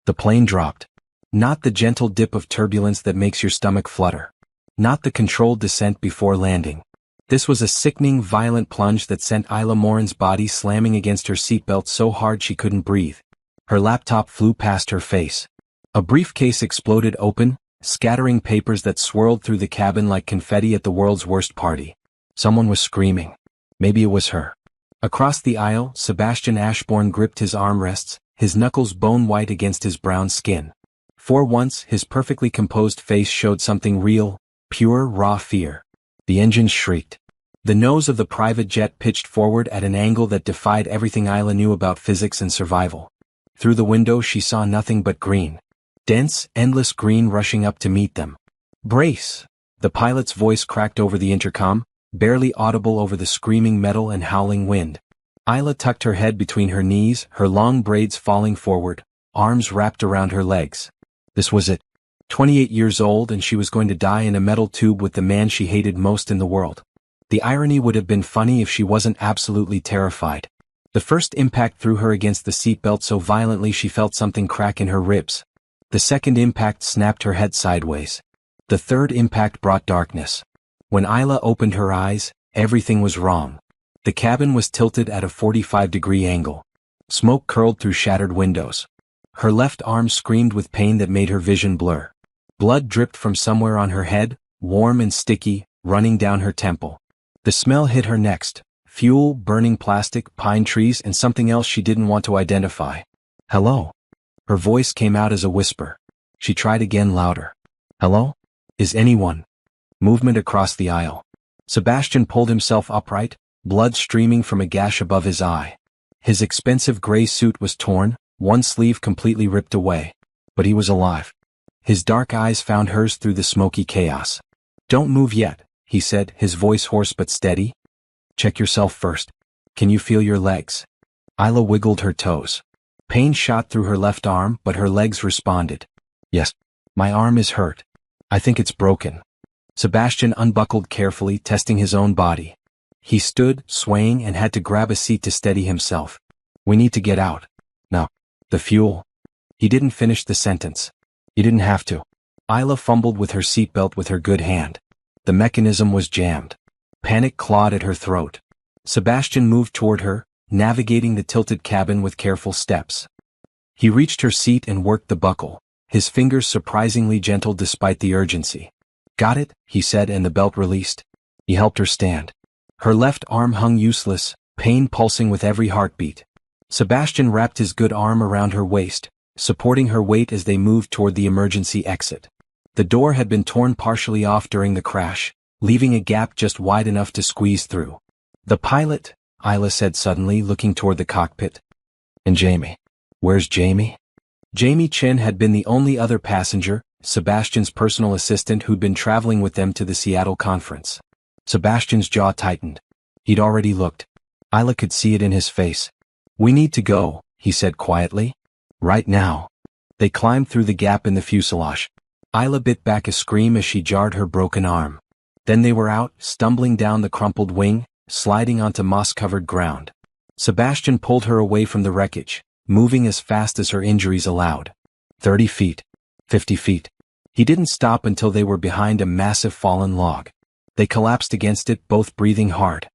The plane dropped. Not the gentle dip of turbulence that makes your stomach flutter. Not the controlled descent before landing. This was a sickening, violent plunge that sent Isla Morin's body slamming against her seatbelt so hard she couldn't breathe. Her laptop flew past her face. A briefcase exploded open, scattering papers that swirled through the cabin like confetti at the world's worst party. Someone was screaming. Maybe it was her. Across the aisle, Sebastian Ashbourne gripped his armrests, his knuckles bone-white against his brown skin. For once, his perfectly composed face showed something real, pure, raw fear. The engines shrieked. The nose of the private jet pitched forward at an angle that defied everything Isla knew about physics and survival. Through the window she saw nothing but green. Dense, endless green rushing up to meet them. "Brace!" The pilot's voice cracked over the intercom, barely audible over the screaming metal and howling wind. Isla tucked her head between her knees, her long braids falling forward, arms wrapped around her legs. This was it. 28 years old and she was going to die in a metal tube with the man she hated most in the world. The irony would have been funny if she wasn't absolutely terrified. The first impact threw her against the seatbelt so violently she felt something crack in her ribs. The second impact snapped her head sideways. The third impact brought darkness. When Isla opened her eyes, everything was wrong. The cabin was tilted at a 45-degree angle. Smoke curled through shattered windows. Her left arm screamed with pain that made her vision blur. Blood dripped from somewhere on her head, warm and sticky, running down her temple. The smell hit her next. Fuel, burning plastic, pine trees, and something else she didn't want to identify. "Hello?" Her voice came out as a whisper. She tried again louder. "Hello? Is anyone?" Movement across the aisle. Sebastian pulled himself upright, blood streaming from a gash above his eye. His expensive gray suit was torn, one sleeve completely ripped away. But he was alive. His dark eyes found hers through the smoky chaos. "Don't move yet," he said, his voice hoarse but steady. "Check yourself first. Can you feel your legs?" Isla wiggled her toes. Pain shot through her left arm, but her legs responded. "Yes, my arm is hurt. I think it's broken." Sebastian unbuckled carefully, testing his own body. He stood, swaying, and had to grab a seat to steady himself. "We need to get out. Now. The fuel." He didn't finish the sentence. "You didn't have to." Isla fumbled with her seatbelt with her good hand. The mechanism was jammed. Panic clawed at her throat. Sebastian moved toward her, navigating the tilted cabin with careful steps. He reached her seat and worked the buckle, his fingers surprisingly gentle despite the urgency. "Got it," he said, and the belt released. He helped her stand. Her left arm hung useless, pain pulsing with every heartbeat. Sebastian wrapped his good arm around her waist, supporting her weight as they moved toward the emergency exit. The door had been torn partially off during the crash, leaving a gap just wide enough to squeeze through. "The pilot," Isla said suddenly, looking toward the cockpit. "And Jamie. Where's Jamie?" Jamie Chin had been the only other passenger, Sebastian's personal assistant who'd been traveling with them to the Seattle conference. Sebastian's jaw tightened. He'd already looked. Isla could see it in his face. "We need to go," he said quietly. "Right now." They climbed through the gap in the fuselage. Isla bit back a scream as she jarred her broken arm. Then they were out, stumbling down the crumpled wing, sliding onto moss-covered ground. Sebastian pulled her away from the wreckage, moving as fast as her injuries allowed. 30 feet. 50 feet. He didn't stop until they were behind a massive fallen log. They collapsed against it, both breathing hard.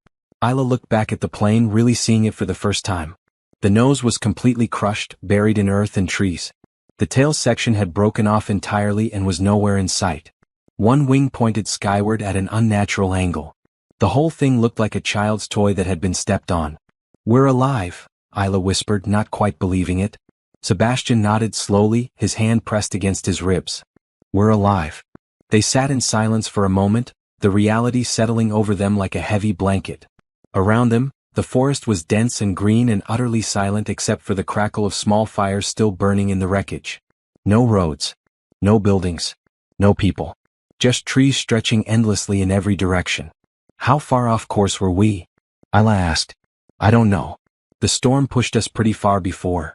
Isla looked back at the plane, really seeing it for the first time. The nose was completely crushed, buried in earth and trees. The tail section had broken off entirely and was nowhere in sight. One wing pointed skyward at an unnatural angle. The whole thing looked like a child's toy that had been stepped on. "We're alive," Isla whispered, not quite believing it. Sebastian nodded slowly, his hand pressed against his ribs. "We're alive." They sat in silence for a moment, the reality settling over them like a heavy blanket. Around them, the forest was dense and green and utterly silent except for the crackle of small fires still burning in the wreckage. No roads. No buildings. No people. Just trees stretching endlessly in every direction. "How far off course were we?" Isla asked. "I don't know. The storm pushed us pretty far before."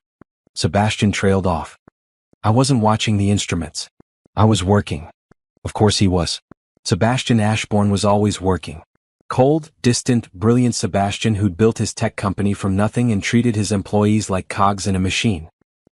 Sebastian trailed off. "I wasn't watching the instruments. I was working." Of course he was. Sebastian Ashbourne was always working. Cold, distant, brilliant Sebastian who'd built his tech company from nothing and treated his employees like cogs in a machine.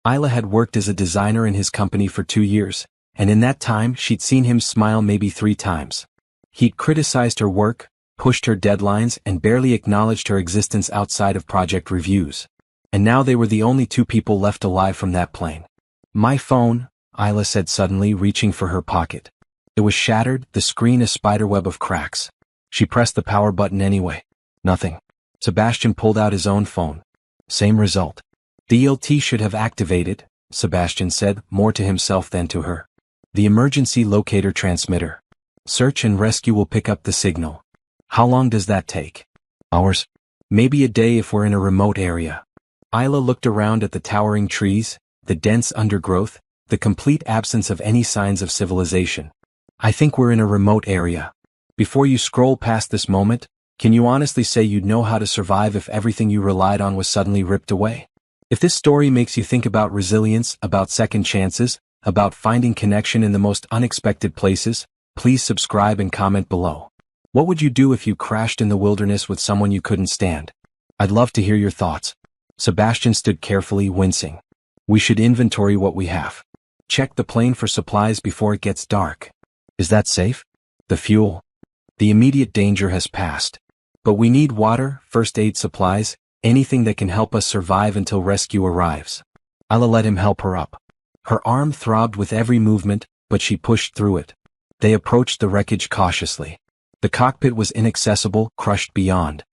Isla had worked as a designer in his company for 2 years, and in that time she'd seen him smile maybe 3 times. He'd criticized her work, pushed her deadlines, and barely acknowledged her existence outside of project reviews. And now they were the only 2 people left alive from that plane. "My phone," Isla said suddenly, reaching for her pocket. It was shattered, the screen a spiderweb of cracks. She pressed the power button anyway. Nothing. Sebastian pulled out his own phone. Same result. "The ELT should have activated," Sebastian said, more to himself than to her. "The emergency locator transmitter. Search and rescue will pick up the signal." "How long does that take?" "Hours. Maybe a day if we're in a remote area." Isla looked around at the towering trees, the dense undergrowth, the complete absence of any signs of civilization. "I think we're in a remote area. Before you scroll past this moment, can you honestly say you'd know how to survive if everything you relied on was suddenly ripped away?" If this story makes you think about resilience, about second chances, about finding connection in the most unexpected places, please subscribe and comment below. What would you do if you crashed in the wilderness with someone you couldn't stand? I'd love to hear your thoughts. Sebastian stood carefully, wincing. "We should inventory what we have. Check the plane for supplies before it gets dark." "Is that safe?" "The fuel. The immediate danger has passed. But we need water, first aid supplies, anything that can help us survive until rescue arrives." Isla let him help her up. Her arm throbbed with every movement, but she pushed through it. They approached the wreckage cautiously. The cockpit was inaccessible, crushed beyond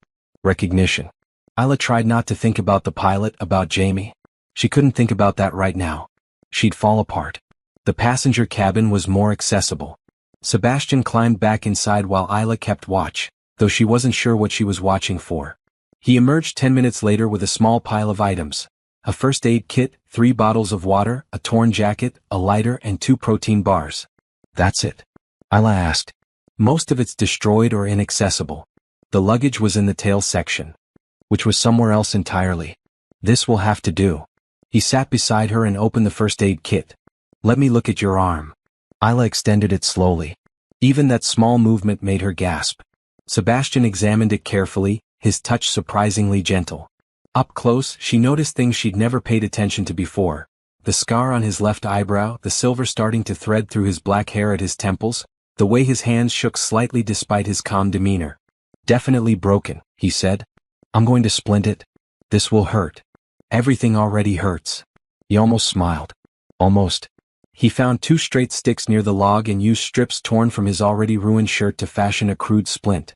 recognition. Isla tried not to think about the pilot, about Jamie. She couldn't think about that right now. She'd fall apart. The passenger cabin was more accessible. Sebastian climbed back inside while Isla kept watch, though she wasn't sure what she was watching for. He emerged 10 minutes later with a small pile of items. A first aid kit, 3 bottles of water, a torn jacket, a lighter, and 2 protein bars. "That's it?" Isla asked. "Most of it's destroyed or inaccessible. The luggage was in the tail section, which was somewhere else entirely. This will have to do." He sat beside her and opened the first aid kit. "Let me look at your arm." Isla extended it slowly. Even that small movement made her gasp. Sebastian examined it carefully, his touch surprisingly gentle. Up close, she noticed things she'd never paid attention to before. The scar on his left eyebrow, the silver starting to thread through his black hair at his temples, the way his hands shook slightly despite his calm demeanor. "Definitely broken," he said. "I'm going to splint it. This will hurt. Everything already hurts." He almost smiled. Almost. He found 2 straight sticks near the log and used strips torn from his already ruined shirt to fashion a crude splint.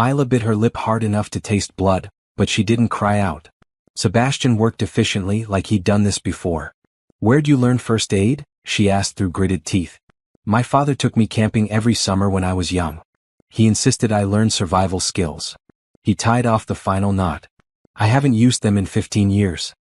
Isla bit her lip hard enough to taste blood, but she didn't cry out. Sebastian worked efficiently, like he'd done this before. "Where'd you learn first aid?" she asked through gritted teeth. "My father took me camping every summer when I was young. He insisted I learn survival skills." He tied off the final knot. "I haven't used them in 15 years.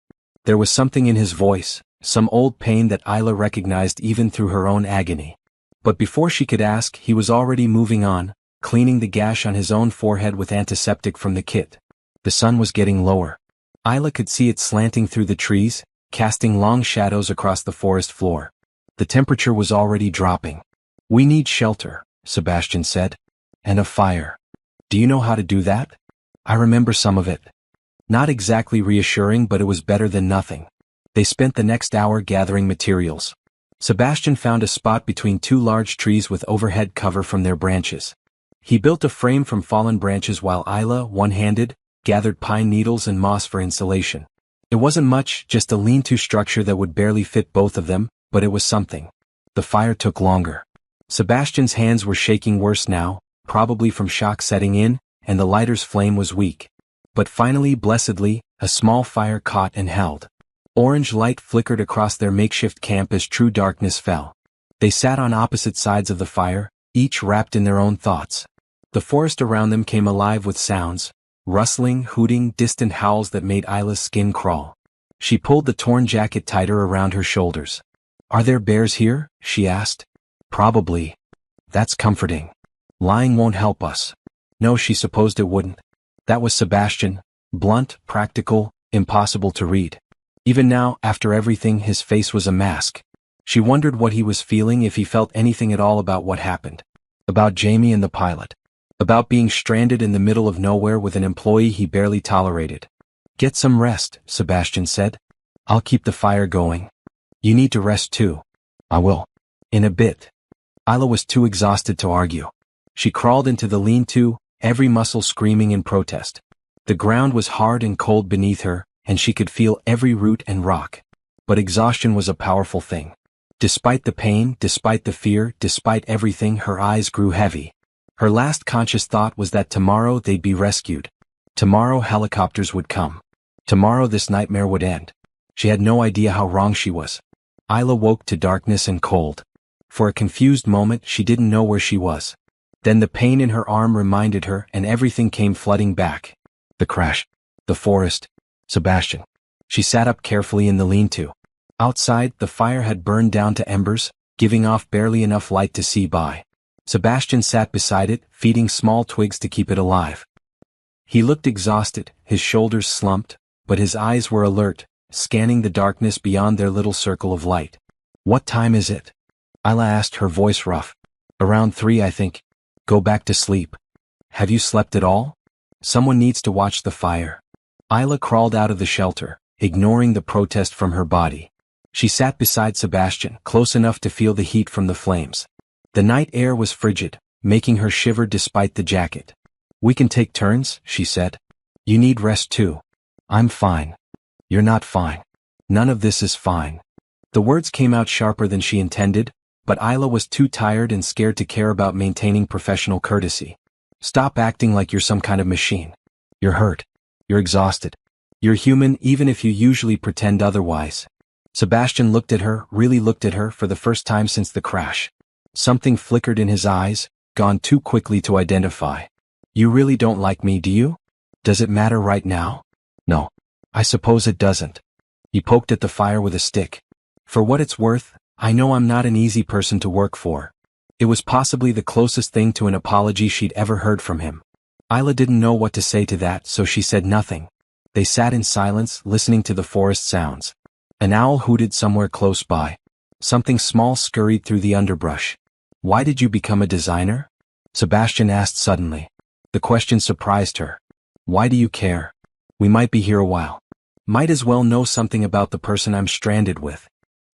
There was something in his voice, some old pain that Isla recognized even through her own agony. But before she could ask, he was already moving on, cleaning the gash on his own forehead with antiseptic from the kit. The sun was getting lower. Isla could see it slanting through the trees, casting long shadows across the forest floor. The temperature was already dropping. "We need shelter," Sebastian said. "And a fire. Do you know how to do that?" "I remember some of it." Not exactly reassuring, but it was better than nothing. They spent the next hour gathering materials. Sebastian found a spot between 2 large trees with overhead cover from their branches. He built a frame from fallen branches while Isla, one-handed, gathered pine needles and moss for insulation. It wasn't much, just a lean-to structure that would barely fit both of them, but it was something. The fire took longer. Sebastian's hands were shaking worse now, probably from shock setting in, and the lighter's flame was weak. But finally, blessedly, a small fire caught and held. Orange light flickered across their makeshift camp as true darkness fell. They sat on opposite sides of the fire, each wrapped in their own thoughts. The forest around them came alive with sounds, rustling, hooting, distant howls that made Isla's skin crawl. She pulled the torn jacket tighter around her shoulders. "Are there bears here?" she asked. "Probably." "That's comforting. Lying won't help us." No, she supposed it wouldn't. That was Sebastian, blunt, practical, impossible to read. Even now, after everything, his face was a mask. She wondered what he was feeling, if he felt anything at all about what happened. About Jamie and the pilot. About being stranded in the middle of nowhere with an employee he barely tolerated. "Get some rest," Sebastian said. "I'll keep the fire going." You need to rest too. I will. In a bit. Isla was too exhausted to argue. She crawled into the lean-to, every muscle screaming in protest. The ground was hard and cold beneath her, and she could feel every root and rock. But exhaustion was a powerful thing. Despite the pain, despite the fear, despite everything, her eyes grew heavy. Her last conscious thought was that tomorrow they'd be rescued. Tomorrow helicopters would come. Tomorrow this nightmare would end. She had no idea how wrong she was. Isla woke to darkness and cold. For a confused moment she didn't know where she was. Then the pain in her arm reminded her and everything came flooding back. The crash. The forest. Sebastian. She sat up carefully in the lean-to. Outside, the fire had burned down to embers, giving off barely enough light to see by. Sebastian sat beside it, feeding small twigs to keep it alive. He looked exhausted, his shoulders slumped, but his eyes were alert, scanning the darkness beyond their little circle of light. What time is it? Isla asked, her voice rough. Around 3, I think. Go back to sleep. Have you slept at all? Someone needs to watch the fire. Isla crawled out of the shelter, ignoring the protest from her body. She sat beside Sebastian, close enough to feel the heat from the flames. The night air was frigid, making her shiver despite the jacket. We can take turns, she said. You need rest too. I'm fine. You're not fine. None of this is fine. The words came out sharper than she intended, but Isla was too tired and scared to care about maintaining professional courtesy. Stop acting like you're some kind of machine. You're hurt. You're exhausted. You're human even if you usually pretend otherwise. Sebastian looked at her, really looked at her for the first time since the crash. Something flickered in his eyes, gone too quickly to identify. You really don't like me, do you? Does it matter right now? No. I suppose it doesn't. He poked at the fire with a stick. For what it's worth, I know I'm not an easy person to work for. It was possibly the closest thing to an apology she'd ever heard from him. Isla didn't know what to say to that, so she said nothing. They sat in silence, listening to the forest sounds. An owl hooted somewhere close by. Something small scurried through the underbrush. Why did you become a designer? Sebastian asked suddenly. The question surprised her. Why do you care? We might be here a while. Might as well know something about the person I'm stranded with.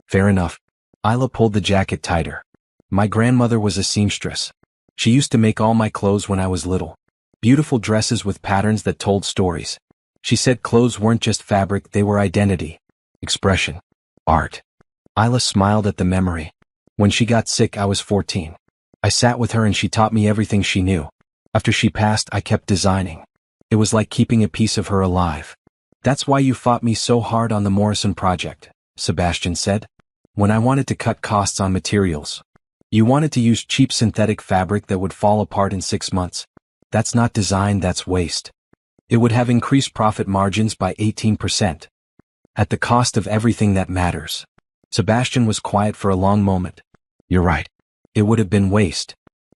Fair enough. Isla pulled the jacket tighter. My grandmother was a seamstress. She used to make all my clothes when I was little. Beautiful dresses with patterns that told stories. She said clothes weren't just fabric, they were identity. Expression. Art. Isla smiled at the memory. When she got sick, I was 14. I sat with her and she taught me everything she knew. After she passed, I kept designing. It was like keeping a piece of her alive. That's why you fought me so hard on the Morrison project, Sebastian said. When I wanted to cut costs on materials. You wanted to use cheap synthetic fabric that would fall apart in 6 months. That's not design, that's waste. It would have increased profit margins by 18%. At the cost of everything that matters. Sebastian was quiet for a long moment. You're right. It would have been waste.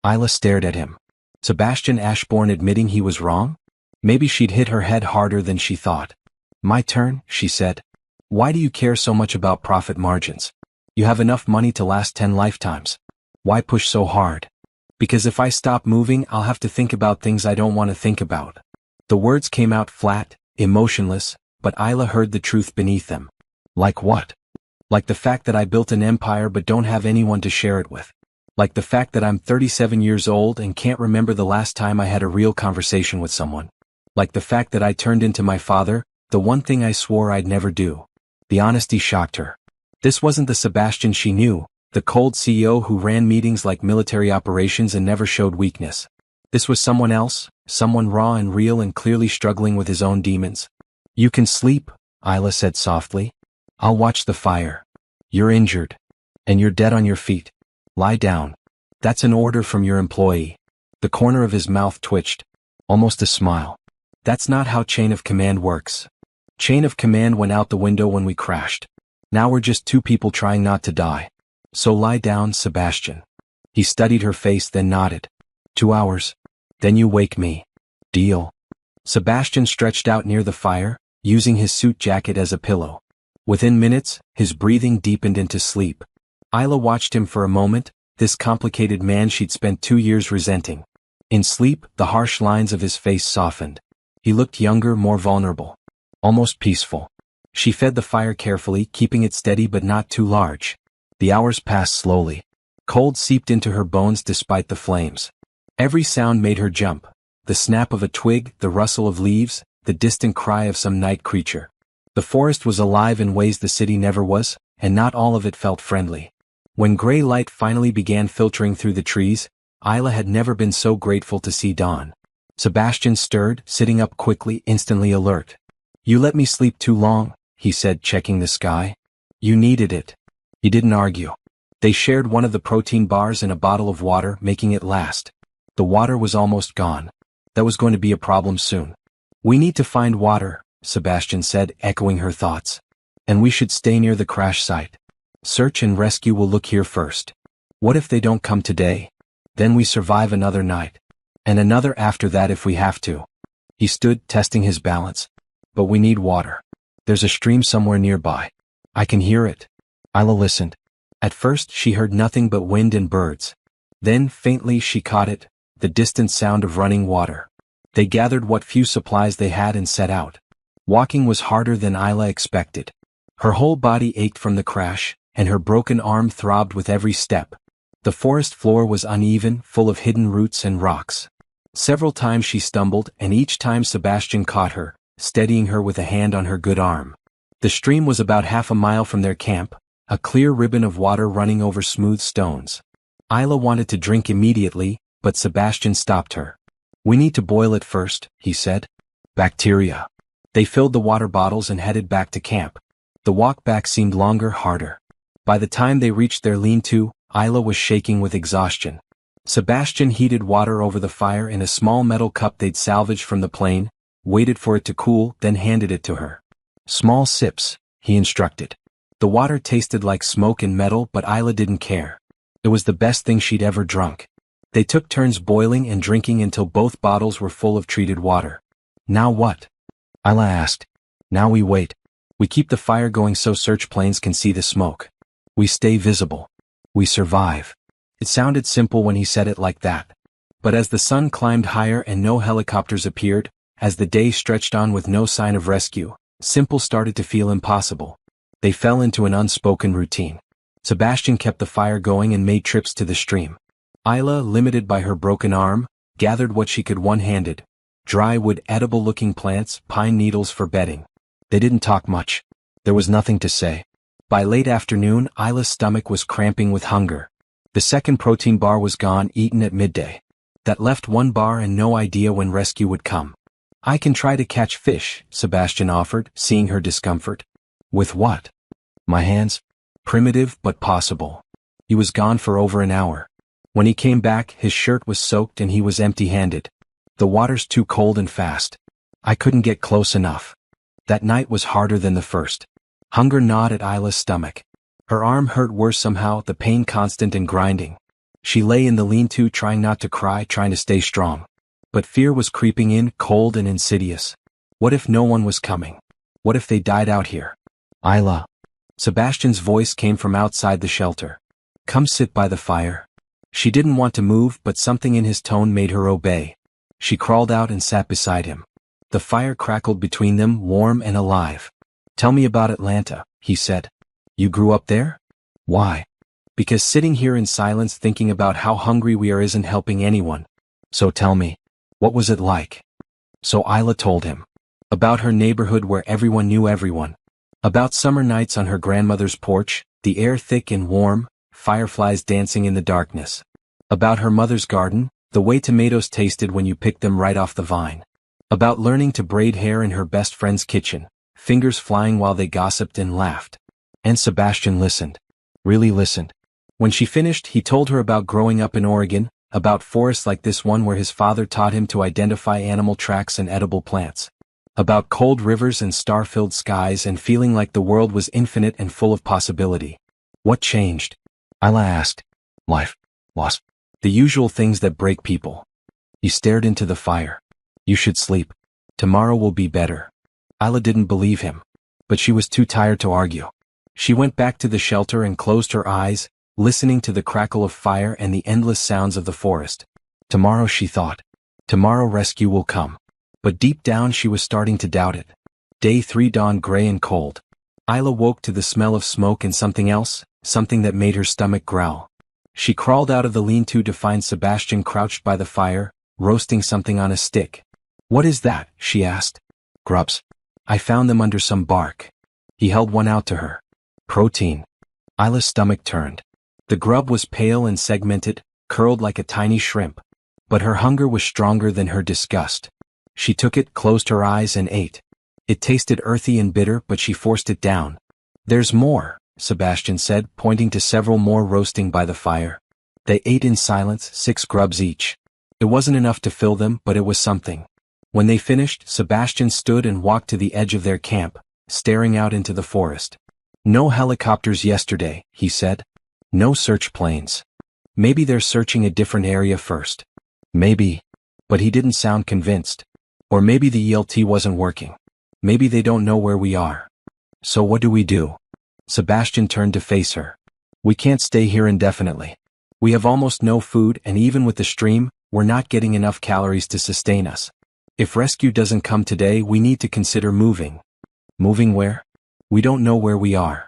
Isla stared at him. Sebastian Ashbourne admitting he was wrong? Maybe she'd hit her head harder than she thought. My turn, she said. Why do you care so much about profit margins? You have enough money to last 10 lifetimes. Why push so hard? Because if I stop moving, I'll have to think about things I don't want to think about. The words came out flat, emotionless, but Isla heard the truth beneath them. Like what? Like the fact that I built an empire but don't have anyone to share it with. Like the fact that I'm 37 years old and can't remember the last time I had a real conversation with someone. Like the fact that I turned into my father, the one thing I swore I'd never do. The honesty shocked her. This wasn't the Sebastian she knew, the cold CEO who ran meetings like military operations and never showed weakness. This was someone else, someone raw and real and clearly struggling with his own demons. You can sleep, Isla said softly. I'll watch the fire. You're injured. And you're dead on your feet. Lie down. That's an order from your employee. The corner of his mouth twitched. Almost a smile. That's not how chain of command works. Chain of command went out the window when we crashed. Now we're just 2 people trying not to die. So lie down, Sebastian. He studied her face, then nodded. 2 hours. Then you wake me. Deal. Sebastian stretched out near the fire, using his suit jacket as a pillow. Within minutes, his breathing deepened into sleep. Isla watched him for a moment, this complicated man she'd spent 2 years resenting. In sleep, the harsh lines of his face softened. He looked younger, more vulnerable. Almost peaceful. She fed the fire carefully, keeping it steady but not too large. The hours passed slowly. Cold seeped into her bones despite the flames. Every sound made her jump. The snap of a twig, the rustle of leaves, the distant cry of some night creature. The forest was alive in ways the city never was, and not all of it felt friendly. When gray light finally began filtering through the trees, Isla had never been so grateful to see dawn. Sebastian stirred, sitting up quickly, instantly alert. "You let me sleep too long," he said, checking the sky. "You needed it." He didn't argue. They shared one of the protein bars and a bottle of water, making it last. The water was almost gone. That was going to be a problem soon. "We need to find water," Sebastian said, echoing her thoughts. "And we should stay near the crash site. Search and rescue will look here first. What if they don't come today? Then we survive another night. And another after that if we have to." He stood, testing his balance. "But we need water. There's a stream somewhere nearby. I can hear it." Isla listened. At first she heard nothing but wind and birds. Then, faintly, she caught it, the distant sound of running water. They gathered what few supplies they had and set out. Walking was harder than Isla expected. Her whole body ached from the crash, and her broken arm throbbed with every step. The forest floor was uneven, full of hidden roots and rocks. Several times she stumbled, and each time Sebastian caught her, steadying her with a hand on her good arm. The stream was about half a mile from their camp, a clear ribbon of water running over smooth stones. Isla wanted to drink immediately, but Sebastian stopped her. "We need to boil it first," he said. "Bacteria." They filled the water bottles and headed back to camp. The walk back seemed longer, harder. By the time they reached their lean-to, Isla was shaking with exhaustion. Sebastian heated water over the fire in a small metal cup they'd salvaged from the plane, waited for it to cool, then handed it to her. "Small sips," he instructed. The water tasted like smoke and metal, but Isla didn't care. It was the best thing she'd ever drunk. They took turns boiling and drinking until both bottles were full of treated water. "Now what?" Isla asked. "Now we wait. We keep the fire going so search planes can see the smoke. We stay visible. We survive." It sounded simple when he said it like that. But as the sun climbed higher and no helicopters appeared, as the day stretched on with no sign of rescue, simple started to feel impossible. They fell into an unspoken routine. Sebastian kept the fire going and made trips to the stream. Isla, limited by her broken arm, gathered what she could one-handed. Dry wood, edible-looking plants, pine needles for bedding. They didn't talk much. There was nothing to say. By late afternoon, Isla's stomach was cramping with hunger. The second protein bar was gone, eaten at midday. That left one bar and no idea when rescue would come. "I can try to catch fish," Sebastian offered, seeing her discomfort. "With what?" "My hands." Primitive but possible. He was gone for over an hour. When he came back, his shirt was soaked and he was empty-handed. "The water's too cold and fast. I couldn't get close enough." That night was harder than the first. Hunger gnawed at Isla's stomach. Her arm hurt worse somehow, the pain constant and grinding. She lay in the lean-to trying not to cry, trying to stay strong. But fear was creeping in, cold and insidious. What if no one was coming? What if they died out here? "Isla." Sebastian's voice came from outside the shelter. "Come sit by the fire." She didn't want to move, but something in his tone made her obey. She crawled out and sat beside him. The fire crackled between them, warm and alive. "Tell me about Atlanta," he said. "You grew up there?" "Why?" "Because sitting here in silence thinking about how hungry we are isn't helping anyone. So tell me, what was it like?" So Isla told him. About her neighborhood where everyone knew everyone. About summer nights on her grandmother's porch, the air thick and warm, fireflies dancing in the darkness. About her mother's garden, the way tomatoes tasted when you picked them right off the vine. About learning to braid hair in her best friend's kitchen, fingers flying while they gossiped and laughed. And Sebastian listened. Really listened. When she finished, he told her about growing up in Oregon, about forests like this one where his father taught him to identify animal tracks and edible plants. About cold rivers and star-filled skies and feeling like the world was infinite and full of possibility. What changed? Isla asked. Life. Loss. The usual things that break people. He stared into the fire. You should sleep. Tomorrow will be better. Isla didn't believe him. But she was too tired to argue. She went back to the shelter and closed her eyes, listening to the crackle of fire and the endless sounds of the forest. Tomorrow, she thought. Tomorrow rescue will come. But deep down she was starting to doubt it. Day 3 dawned gray and cold. Isla woke to the smell of smoke and something else, something that made her stomach growl. She crawled out of the lean-to to find Sebastian crouched by the fire, roasting something on a stick. "What is that?" she asked. "Grubs. I found them under some bark." He held one out to her. "Protein." Isla's stomach turned. The grub was pale and segmented, curled like a tiny shrimp. But her hunger was stronger than her disgust. She took it, closed her eyes and ate. It tasted earthy and bitter, but she forced it down. "There's more," Sebastian said, pointing to several more roasting by the fire. They ate in silence, 6 grubs each. It wasn't enough to fill them, but it was something. When they finished, Sebastian stood and walked to the edge of their camp, staring out into the forest. "No helicopters yesterday," he said. "No search planes. Maybe they're searching a different area first. Maybe." But he didn't sound convinced. "Or maybe the ELT wasn't working. Maybe they don't know where we are. So what do we do?" Sebastian turned to face her. "We can't stay here indefinitely. We have almost no food, and even with the stream, we're not getting enough calories to sustain us. If rescue doesn't come today, we need to consider moving." "Moving where?" "We don't know where we are.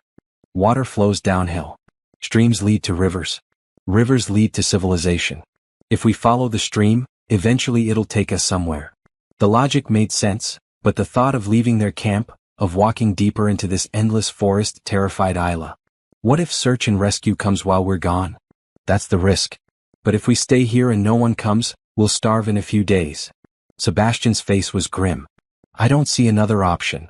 Water flows downhill. Streams lead to rivers. Rivers lead to civilization. If we follow the stream, eventually it'll take us somewhere." The logic made sense, but the thought of leaving their camp, of walking deeper into this endless forest, terrified Isla. What if search and rescue comes while we're gone? That's the risk. But if we stay here and no one comes, we'll starve in a few days. Sebastian's face was grim. "I don't see another option."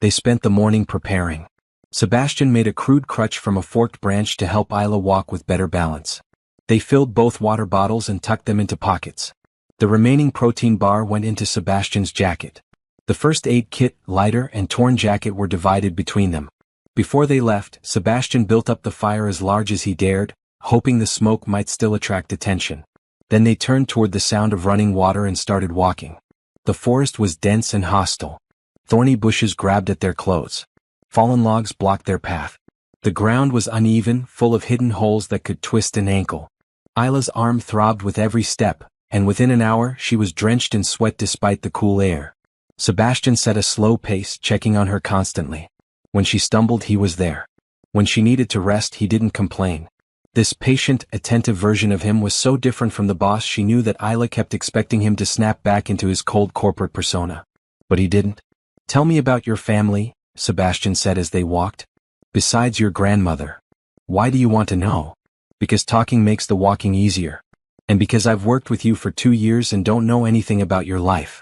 They spent the morning preparing. Sebastian made a crude crutch from a forked branch to help Isla walk with better balance. They filled both water bottles and tucked them into pockets. The remaining protein bar went into Sebastian's jacket. The first aid kit, lighter, and torn jacket were divided between them. Before they left, Sebastian built up the fire as large as he dared, hoping the smoke might still attract attention. Then they turned toward the sound of running water and started walking. The forest was dense and hostile. Thorny bushes grabbed at their clothes. Fallen logs blocked their path. The ground was uneven, full of hidden holes that could twist an ankle. Isla's arm throbbed with every step, and within an hour she was drenched in sweat despite the cool air. Sebastian set a slow pace, checking on her constantly. When she stumbled, he was there. When she needed to rest, he didn't complain. This patient, attentive version of him was so different from the boss she knew that Isla kept expecting him to snap back into his cold corporate persona. But he didn't. "Tell me about your family," Sebastian said as they walked. "Besides your grandmother." "Why do you want to know?" "Because talking makes the walking easier. And because I've worked with you for 2 years and don't know anything about your life."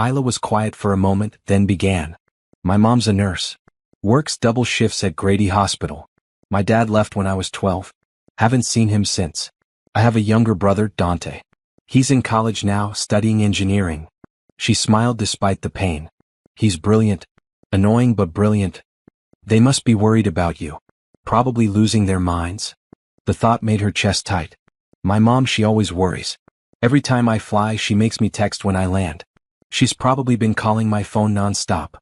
Isla was quiet for a moment, then began. "My mom's a nurse. Works double shifts at Grady Hospital. My dad left when I was 12. Haven't seen him since. I have a younger brother, Dante. He's in college now, studying engineering." She smiled despite the pain. "He's brilliant. Annoying but brilliant. They must be worried about you. Probably losing their minds." The thought made her chest tight. "My mom, she always worries. Every time I fly, she makes me text when I land. She's probably been calling my phone non-stop."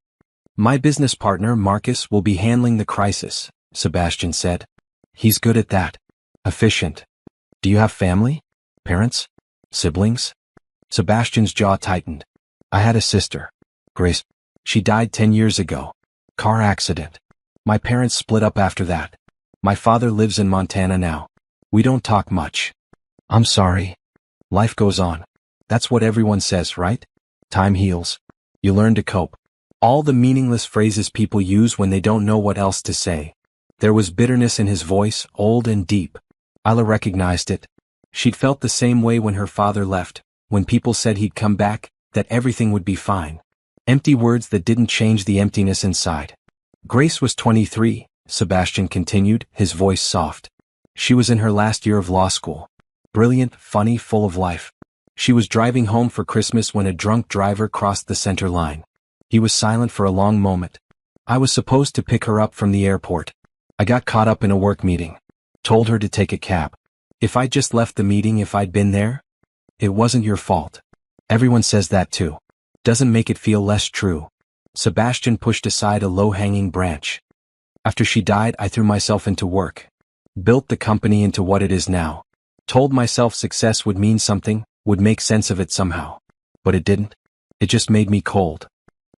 "My business partner, Marcus, will be handling the crisis," Sebastian said. "He's good at that. Efficient." "Do you have family? Parents? Siblings?" Sebastian's jaw tightened. "I had a sister, Grace. She died 10 years ago. Car accident. My parents split up after that. My father lives in Montana now. We don't talk much." "I'm sorry." "Life goes on. That's what everyone says, right? Time heals. You learn to cope." All the meaningless phrases people use when they don't know what else to say. There was bitterness in his voice, old and deep. Isla recognized it. She'd felt the same way when her father left, when people said he'd come back, that everything would be fine. Empty words that didn't change the emptiness inside. Grace was 23, Sebastian continued, his voice soft. She was in her last year of law school. Brilliant, funny, full of life. She was driving home for Christmas when a drunk driver crossed the center line. He was silent for a long moment. "I was supposed to pick her up from the airport. I got caught up in a work meeting. Told her to take a cab. If I'd just left the meeting, if I'd been there? It wasn't your fault. Everyone says that too. Doesn't make it feel less true." Sebastian pushed aside a low-hanging branch. "After she died, I threw myself into work. Built the company into what it is now. Told myself success would mean something, would make sense of it somehow. But it didn't. It just made me cold.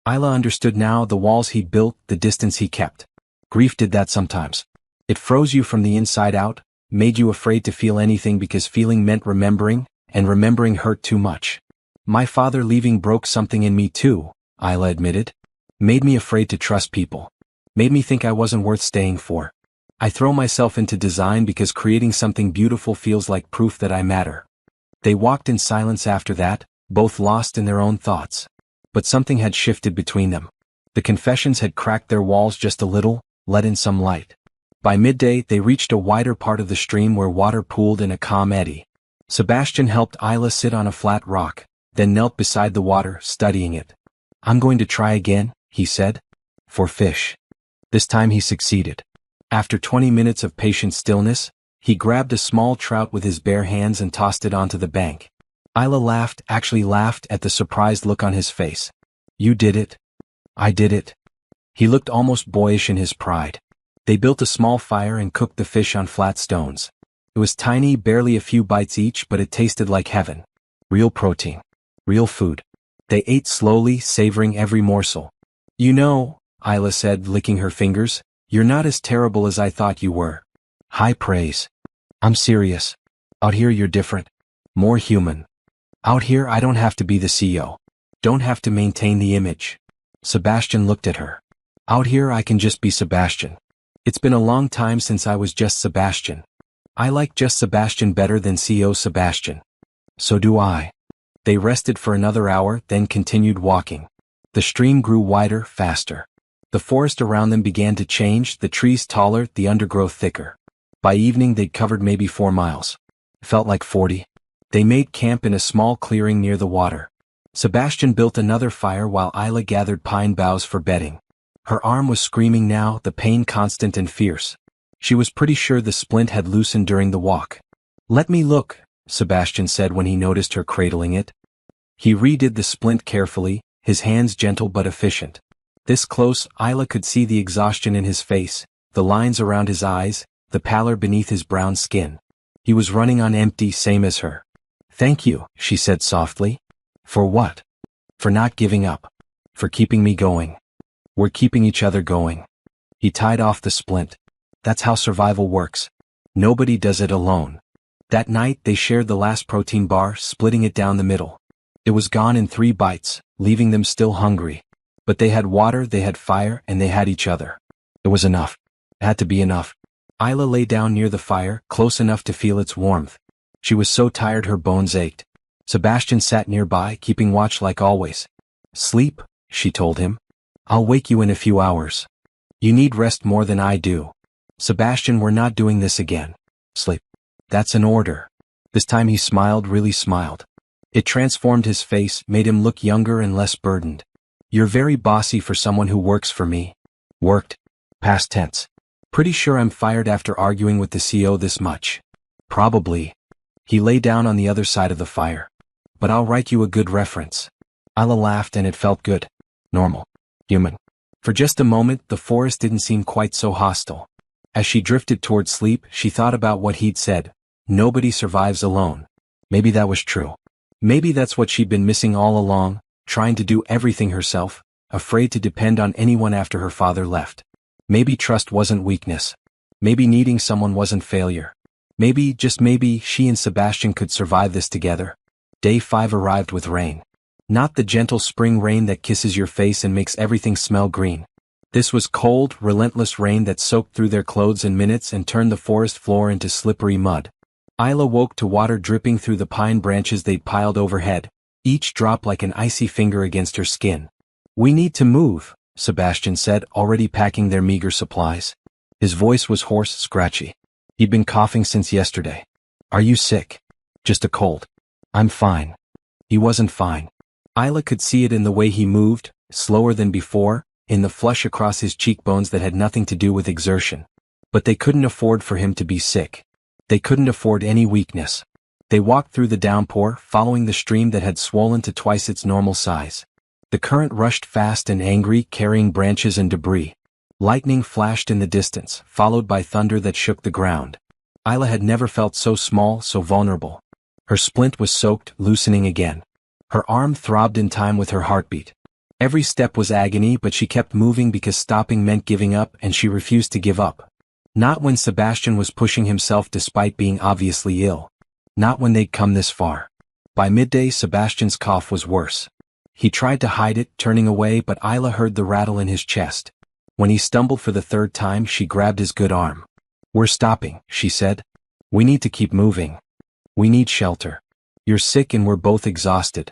Isla understood now, the walls he built, the distance he kept. Grief did that sometimes. It froze you from the inside out, made you afraid to feel anything because feeling meant remembering, and remembering hurt too much. My father leaving broke something in me too, Isla admitted. Made me afraid to trust people. Made me think I wasn't worth staying for. I throw myself into design because creating something beautiful feels like proof that I matter. They walked in silence after that, both lost in their own thoughts. But something had shifted between them. The confessions had cracked their walls just a little, let in some light. By midday they reached a wider part of the stream where water pooled in a calm eddy. Sebastian helped Isla sit on a flat rock, then knelt beside the water, studying it. I'm going to try again, he said. For fish. This time he succeeded. After 20 minutes of patient stillness, he grabbed a small trout with his bare hands and tossed it onto the bank. Isla laughed, actually laughed at the surprised look on his face. You did it. I did it. He looked almost boyish in his pride. They built a small fire and cooked the fish on flat stones. It was tiny, barely a few bites each, but it tasted like heaven. Real protein. Real food. They ate slowly, savoring every morsel. You know, Isla said, licking her fingers, you're not as terrible as I thought you were. High praise. I'm serious. Out here you're different. More human. Out here I don't have to be the CEO. Don't have to maintain the image. Sebastian looked at her. Out here I can just be Sebastian. It's been a long time since I was just Sebastian. I like just Sebastian better than CEO Sebastian. So do I. They rested for another hour, then continued walking. The stream grew wider, faster. The forest around them began to change, the trees taller, the undergrowth thicker. By evening they'd covered maybe 4 miles. Felt like 40. They made camp in a small clearing near the water. Sebastian built another fire while Isla gathered pine boughs for bedding. Her arm was screaming now, the pain constant and fierce. She was pretty sure the splint had loosened during the walk. Let me look, Sebastian said when he noticed her cradling it. He redid the splint carefully, his hands gentle but efficient. This close, Isla could see the exhaustion in his face, the lines around his eyes, the pallor beneath his brown skin. He was running on empty, same as her. Thank you, she said softly. For what? For not giving up. For keeping me going. We're keeping each other going. He tied off the splint. That's how survival works. Nobody does it alone. That night they shared the last protein bar, splitting it down the middle. It was gone in 3 bites, leaving them still hungry. But they had water, they had fire, and they had each other. It was enough. It had to be enough. Isla lay down near the fire, close enough to feel its warmth. She was so tired her bones ached. Sebastian sat nearby, keeping watch like always. Sleep, she told him. I'll wake you in a few hours. You need rest more than I do. Sebastian, we're not doing this again. Sleep. That's an order. This time he smiled, really smiled. It transformed his face, made him look younger and less burdened. You're very bossy for someone who works for me. Worked. Past tense. Pretty sure I'm fired after arguing with the CEO this much. Probably. He lay down on the other side of the fire. But I'll write you a good reference. Isla laughed and it felt good. Normal. Human. For just a moment the forest didn't seem quite so hostile. As she drifted toward sleep, she thought about what he'd said. Nobody survives alone. Maybe that was true. Maybe that's what she'd been missing all along, trying to do everything herself, afraid to depend on anyone after her father left. Maybe trust wasn't weakness. Maybe needing someone wasn't failure. Maybe, just maybe, she and Sebastian could survive this together. Day 5 arrived with rain. Not the gentle spring rain that kisses your face and makes everything smell green. This was cold, relentless rain that soaked through their clothes in minutes and turned the forest floor into slippery mud. Isla woke to water dripping through the pine branches they'd piled overhead, each drop like an icy finger against her skin. We need to move, Sebastian said, already packing their meager supplies. His voice was hoarse, scratchy. He'd been coughing since yesterday. Are you sick? Just a cold. I'm fine. He wasn't fine. Isla could see it in the way he moved, slower than before, in the flush across his cheekbones that had nothing to do with exertion. But they couldn't afford for him to be sick. They couldn't afford any weakness. They walked through the downpour, following the stream that had swollen to twice its normal size. The current rushed fast and angry, carrying branches and debris. Lightning flashed in the distance, followed by thunder that shook the ground. Isla had never felt so small, so vulnerable. Her splint was soaked, loosening again. Her arm throbbed in time with her heartbeat. Every step was agony, but she kept moving because stopping meant giving up, and she refused to give up. Not when Sebastian was pushing himself despite being obviously ill. Not when they'd come this far. By midday, Sebastian's cough was worse. He tried to hide it, turning away, but Isla heard the rattle in his chest. When he stumbled for the third time, she grabbed his good arm. "We're stopping," she said. "We need to keep moving. We need shelter. You're sick and we're both exhausted."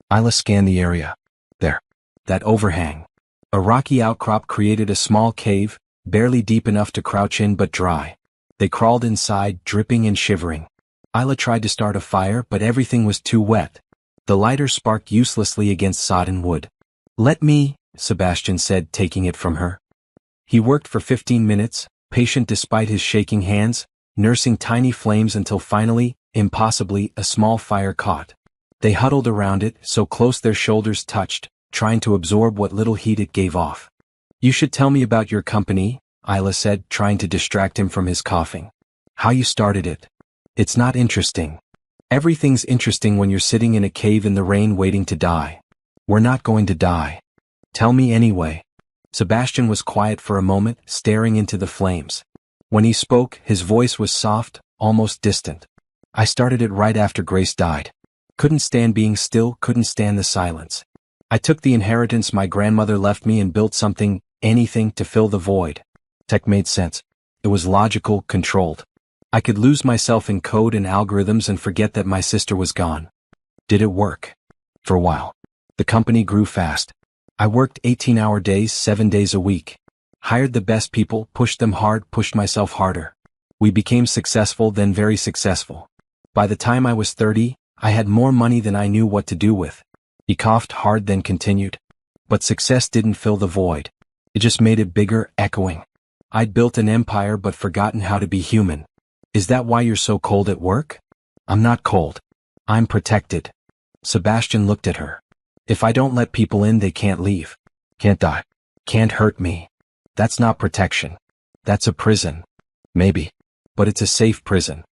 Isla scanned the area. There. That overhang. A rocky outcrop created a small cave, barely deep enough to crouch in but dry. They crawled inside, dripping and shivering. Isla tried to start a fire, but everything was too wet. The lighter sparked uselessly against sodden wood. "Let me," Sebastian said, taking it from her. He worked for 15 minutes, patient despite his shaking hands, nursing tiny flames until finally, impossibly, a small fire caught. They huddled around it, so close their shoulders touched, trying to absorb what little heat it gave off. "You should tell me about your company," Isla said, trying to distract him from his coughing. "How you started it. It's not interesting. Everything's interesting when you're sitting in a cave in the rain waiting to die. We're not going to die. Tell me anyway." Sebastian was quiet for a moment, staring into the flames. When he spoke, his voice was soft, almost distant. "I started it right after Grace died. Couldn't stand being still, couldn't stand the silence. I took the inheritance my grandmother left me and built something, anything, to fill the void. Tech made sense. It was logical, controlled. I could lose myself in code and algorithms and forget that my sister was gone. Did it work? For a while. The company grew fast. I worked 18-hour days, 7 days a week. Hired the best people, pushed them hard, pushed myself harder. We became successful, then very successful. By the time I was 30, I had more money than I knew what to do with." He coughed hard, then continued. "But success didn't fill the void. It just made it bigger, echoing. I'd built an empire but forgotten how to be human. Is that why you're so cold at work?" "I'm not cold. I'm protected." Sebastian looked at her. "If I don't let people in, they can't leave. Can't die. Can't hurt me. That's not protection. That's a prison. Maybe. But it's a safe prison.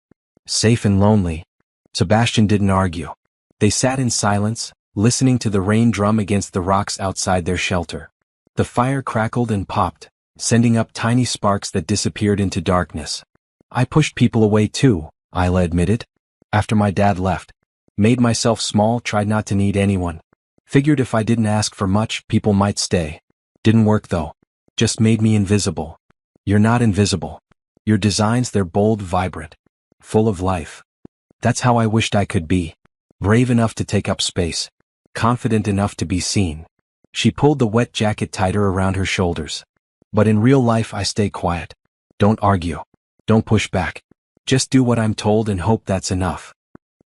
Safe and lonely." Sebastian didn't argue. They sat in silence, listening to the rain drum against the rocks outside their shelter. The fire crackled and popped, sending up tiny sparks that disappeared into darkness. "I pushed people away too," Isla admitted. "After my dad left. Made myself small, tried not to need anyone. Figured if I didn't ask for much, people might stay. Didn't work though. Just made me invisible." "You're not invisible. Your designs, they're bold, vibrant. Full of life. That's how I wished I could be. Brave enough to take up space. Confident enough to be seen." She pulled the wet jacket tighter around her shoulders. "But in real life I stay quiet. Don't argue. Don't push back. Just do what I'm told and hope that's enough."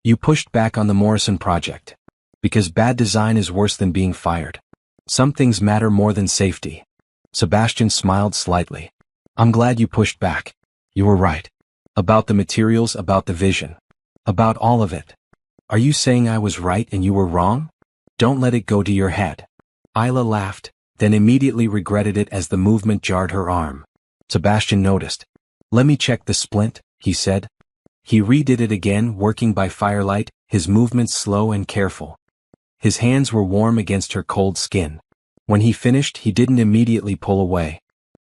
"You pushed back on the Morrison project. Because bad design is worse than being fired. Some things matter more than safety." Sebastian smiled slightly. "I'm glad you pushed back. You were right. About the materials, about the vision. About all of it. Are you saying I was right and you were wrong? Don't let it go to your head." Isla laughed, then immediately regretted it as the movement jarred her arm. Sebastian noticed. "Let me check the splint," he said. He redid it again, working by firelight, his movements slow and careful. His hands were warm against her cold skin. When he finished, he didn't immediately pull away.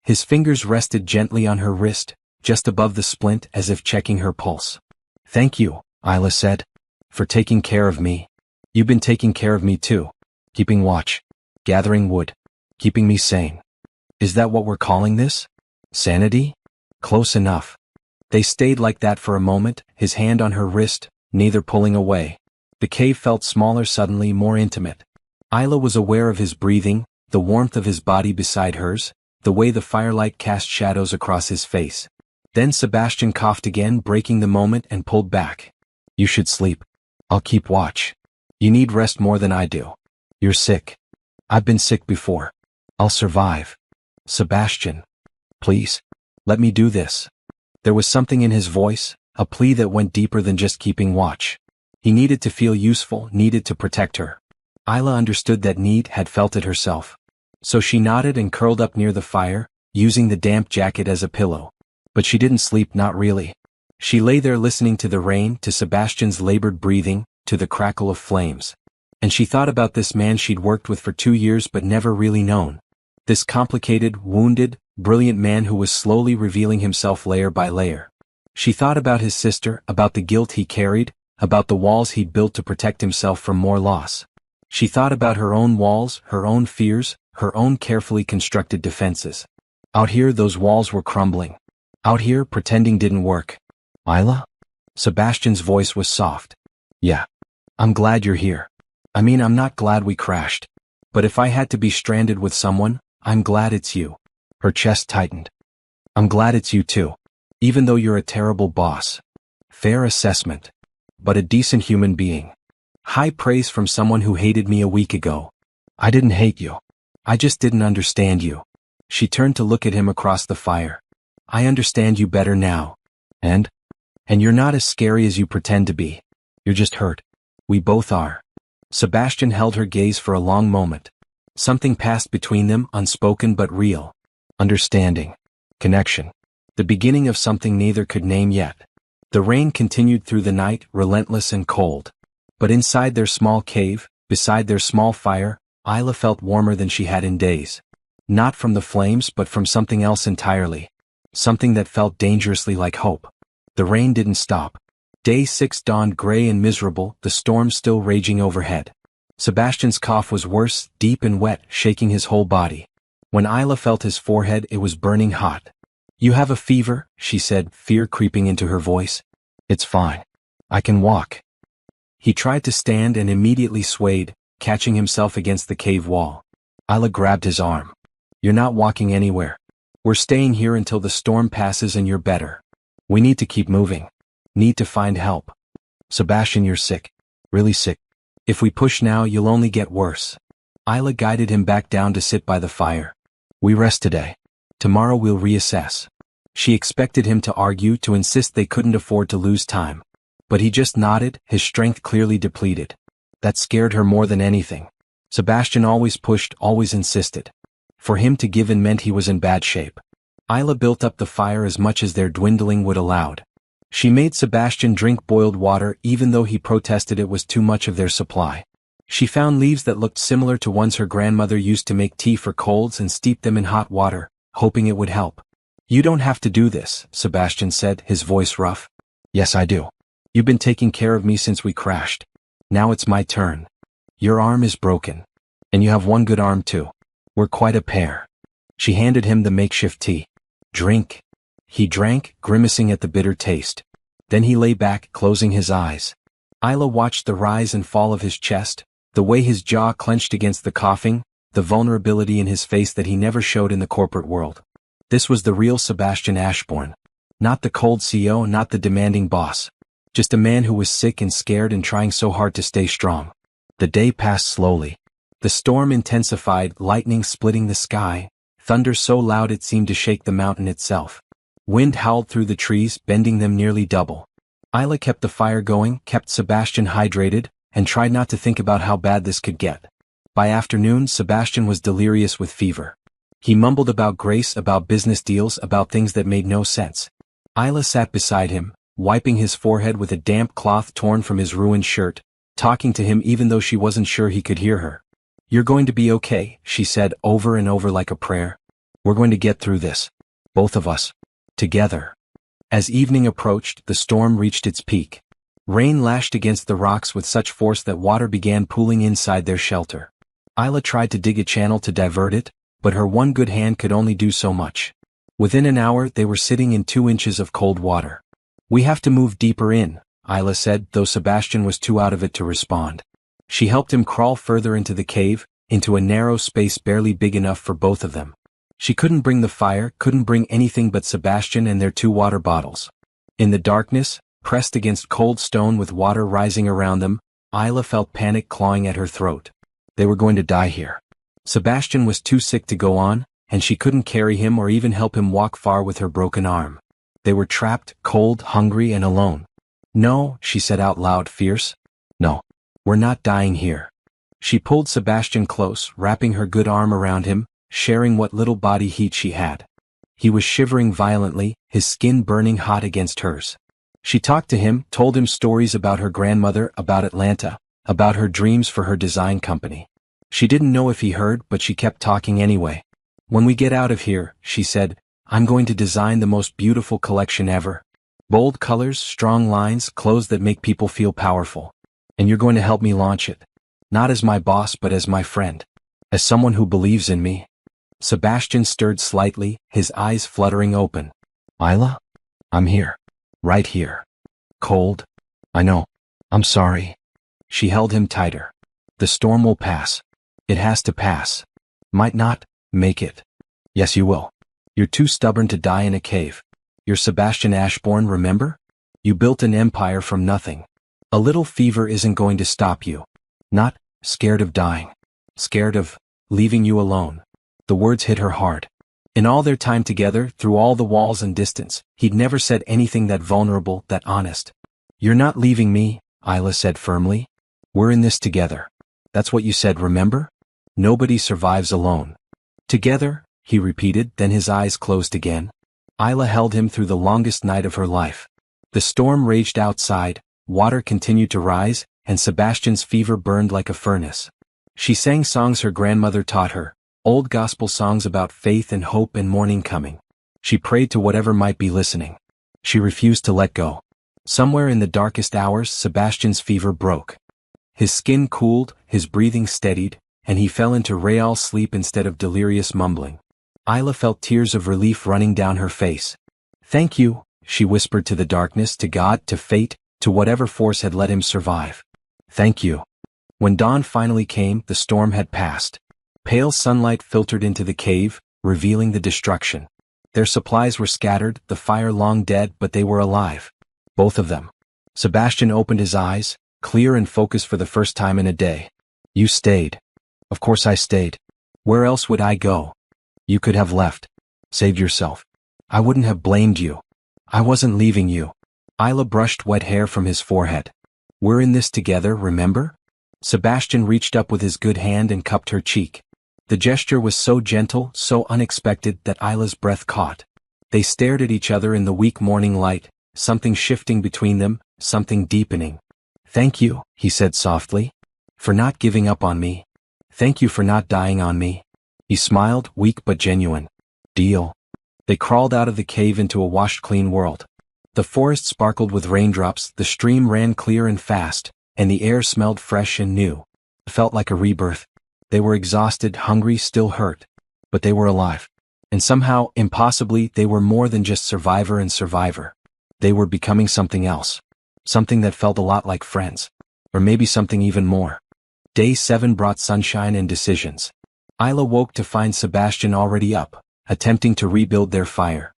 His fingers rested gently on her wrist, just above the splint, as if checking her pulse. "Thank you," Isla said, "for taking care of me. You've been taking care of me too. Keeping watch. Gathering wood. Keeping me sane. Is that what we're calling this? Sanity? Close enough." They stayed like that for a moment, his hand on her wrist, neither pulling away. The cave felt smaller suddenly, more intimate. Isla was aware of his breathing, the warmth of his body beside hers, the way the firelight cast shadows across his face. Then Sebastian coughed again, breaking the moment, and pulled back. "You should sleep. I'll keep watch. You need rest more than I do. You're sick. I've been sick before. I'll survive. Sebastian. Please. Let me do this." There was something in his voice, a plea that went deeper than just keeping watch. He needed to feel useful, needed to protect her. Isla understood that need, had felt it herself. So she nodded and curled up near the fire, using the damp jacket as a pillow. But she didn't sleep, not really. She lay there listening to the rain, to Sebastian's labored breathing, to the crackle of flames. And she thought about this man she'd worked with for 2 years but never really known. This complicated, wounded, brilliant man who was slowly revealing himself layer by layer. She thought about his sister, about the guilt he carried, about the walls he'd built to protect himself from more loss. She thought about her own walls, her own fears, her own carefully constructed defenses. Out here those walls were crumbling. Out here pretending didn't work. Isla? Sebastian's voice was soft. Yeah. I'm glad you're here. I mean, I'm not glad we crashed. But if I had to be stranded with someone, I'm glad it's you. Her chest tightened. I'm glad it's you too. Even though you're a terrible boss. Fair assessment. But a decent human being. High praise from someone who hated me a week ago. I didn't hate you. I just didn't understand you. She turned to look at him across the fire. I understand you better now. And you're not as scary as you pretend to be. You're just hurt. We both are. Sebastian held her gaze for a long moment. Something passed between them, unspoken but real. Understanding. Connection. The beginning of something neither could name yet. The rain continued through the night, relentless and cold. But inside their small cave, beside their small fire, Isla felt warmer than she had in days. Not from the flames but from something else entirely. Something that felt dangerously like hope. The rain didn't stop. Day 6 dawned gray and miserable, the storm still raging overhead. Sebastian's cough was worse, deep and wet, shaking his whole body. When Isla felt his forehead, it was burning hot. You have a fever, she said, fear creeping into her voice. It's fine. I can walk. He tried to stand and immediately swayed, catching himself against the cave wall. Isla grabbed his arm. You're not walking anywhere. We're staying here until the storm passes and you're better. We need to keep moving. Need to find help. Sebastian, you're sick. Really sick. If we push now, you'll only get worse. Isla guided him back down to sit by the fire. We rest today. Tomorrow we'll reassess. She expected him to argue, to insist they couldn't afford to lose time. But he just nodded, his strength clearly depleted. That scared her more than anything. Sebastian always pushed, always insisted. For him to give in meant he was in bad shape. Isla built up the fire as much as their dwindling wood allowed. She made Sebastian drink boiled water even though he protested it was too much of their supply. She found leaves that looked similar to ones her grandmother used to make tea for colds and steeped them in hot water, hoping it would help. You don't have to do this, Sebastian said, his voice rough. Yes, I do. You've been taking care of me since we crashed. Now it's my turn. Your arm is broken. And you have one good arm too. We're quite a pair. She handed him the makeshift tea. Drink. He drank, grimacing at the bitter taste. Then he lay back, closing his eyes. Isla watched the rise and fall of his chest, the way his jaw clenched against the coughing, the vulnerability in his face that he never showed in the corporate world. This was the real Sebastian Ashbourne. Not the cold CEO, not the demanding boss. Just a man who was sick and scared and trying so hard to stay strong. The day passed slowly. The storm intensified, lightning splitting the sky, thunder so loud it seemed to shake the mountain itself. Wind howled through the trees, bending them nearly double. Isla kept the fire going, kept Sebastian hydrated, and tried not to think about how bad this could get. By afternoon, Sebastian was delirious with fever. He mumbled about Grace, about business deals, about things that made no sense. Isla sat beside him, wiping his forehead with a damp cloth torn from his ruined shirt, talking to him even though she wasn't sure he could hear her. You're going to be okay, she said over and over like a prayer. We're going to get through this. Both of us. Together. As evening approached, the storm reached its peak. Rain lashed against the rocks with such force that water began pooling inside their shelter. Isla tried to dig a channel to divert it, but her one good hand could only do so much. Within an hour they were sitting in 2 inches of cold water. We have to move deeper in, Isla said, though Sebastian was too out of it to respond. She helped him crawl further into the cave, into a narrow space barely big enough for both of them. She couldn't bring the fire, couldn't bring anything but Sebastian and their 2 water bottles. In the darkness, pressed against cold stone with water rising around them, Isla felt panic clawing at her throat. They were going to die here. Sebastian was too sick to go on, and she couldn't carry him or even help him walk far with her broken arm. They were trapped, cold, hungry, and alone. No, she said out loud, fierce. No. We're not dying here. She pulled Sebastian close, wrapping her good arm around him, sharing what little body heat she had. He was shivering violently, his skin burning hot against hers. She talked to him, told him stories about her grandmother, about Atlanta, about her dreams for her design company. She didn't know if he heard, but she kept talking anyway. When we get out of here, she said, I'm going to design the most beautiful collection ever. Bold colors, strong lines, clothes that make people feel powerful. And you're going to help me launch it. Not as my boss, but as my friend. As someone who believes in me. Sebastian stirred slightly, his eyes fluttering open. Isla? I'm here. Right here. Cold? I know. I'm sorry. She held him tighter. The storm will pass. It has to pass. Might not make it. Yes, you will. You're too stubborn to die in a cave. You're Sebastian Ashbourne, remember? You built an empire from nothing. A little fever isn't going to stop you. Not scared of dying. Scared of leaving you alone. The words hit her hard. In all their time together, through all the walls and distance, he'd never said anything that vulnerable, that honest. You're not leaving me, Isla said firmly. We're in this together. That's what you said, remember? Nobody survives alone. Together, he repeated, then his eyes closed again. Isla held him through the longest night of her life. The storm raged outside, water continued to rise, and Sebastian's fever burned like a furnace. She sang songs her grandmother taught her, old gospel songs about faith and hope and morning coming. She prayed to whatever might be listening. She refused to let go. Somewhere in the darkest hours, Sebastian's fever broke. His skin cooled, his breathing steadied, and he fell into real sleep instead of delirious mumbling. Isla felt tears of relief running down her face. Thank you, she whispered to the darkness, to God, to fate, to whatever force had let him survive. Thank you. When dawn finally came, the storm had passed. Pale sunlight filtered into the cave, revealing the destruction. Their supplies were scattered, the fire long dead, but they were alive. Both of them. Sebastian opened his eyes, clear and focused for the first time in a day. You stayed. Of course I stayed. Where else would I go? You could have left. Saved yourself. I wouldn't have blamed you. I wasn't leaving you. Isla brushed wet hair from his forehead. We're in this together, remember? Sebastian reached up with his good hand and cupped her cheek. The gesture was so gentle, so unexpected that Isla's breath caught. They stared at each other in the weak morning light, something shifting between them, something deepening. Thank you, he said softly, for not giving up on me. Thank you for not dying on me. He smiled, weak but genuine. Deal. They crawled out of the cave into a washed clean world. The forest sparkled with raindrops, the stream ran clear and fast, and the air smelled fresh and new. It felt like a rebirth. They were exhausted, hungry, still hurt. But they were alive. And somehow, impossibly, they were more than just survivor and survivor. They were becoming something else. Something that felt a lot like friends. Or maybe something even more. Day 7 brought sunshine and decisions. Isla woke to find Sebastian already up, attempting to rebuild their fire.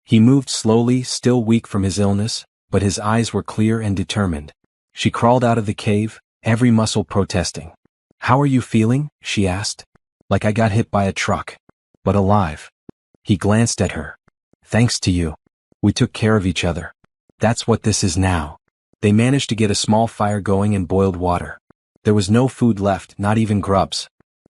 He moved slowly, still weak from his illness, but his eyes were clear and determined. She crawled out of the cave, every muscle protesting. How are you feeling? She asked. Like I got hit by a truck. But alive. He glanced at her. Thanks to you. We took care of each other. That's what this is now. They managed to get a small fire going and boiled water. There was no food left, not even grubs.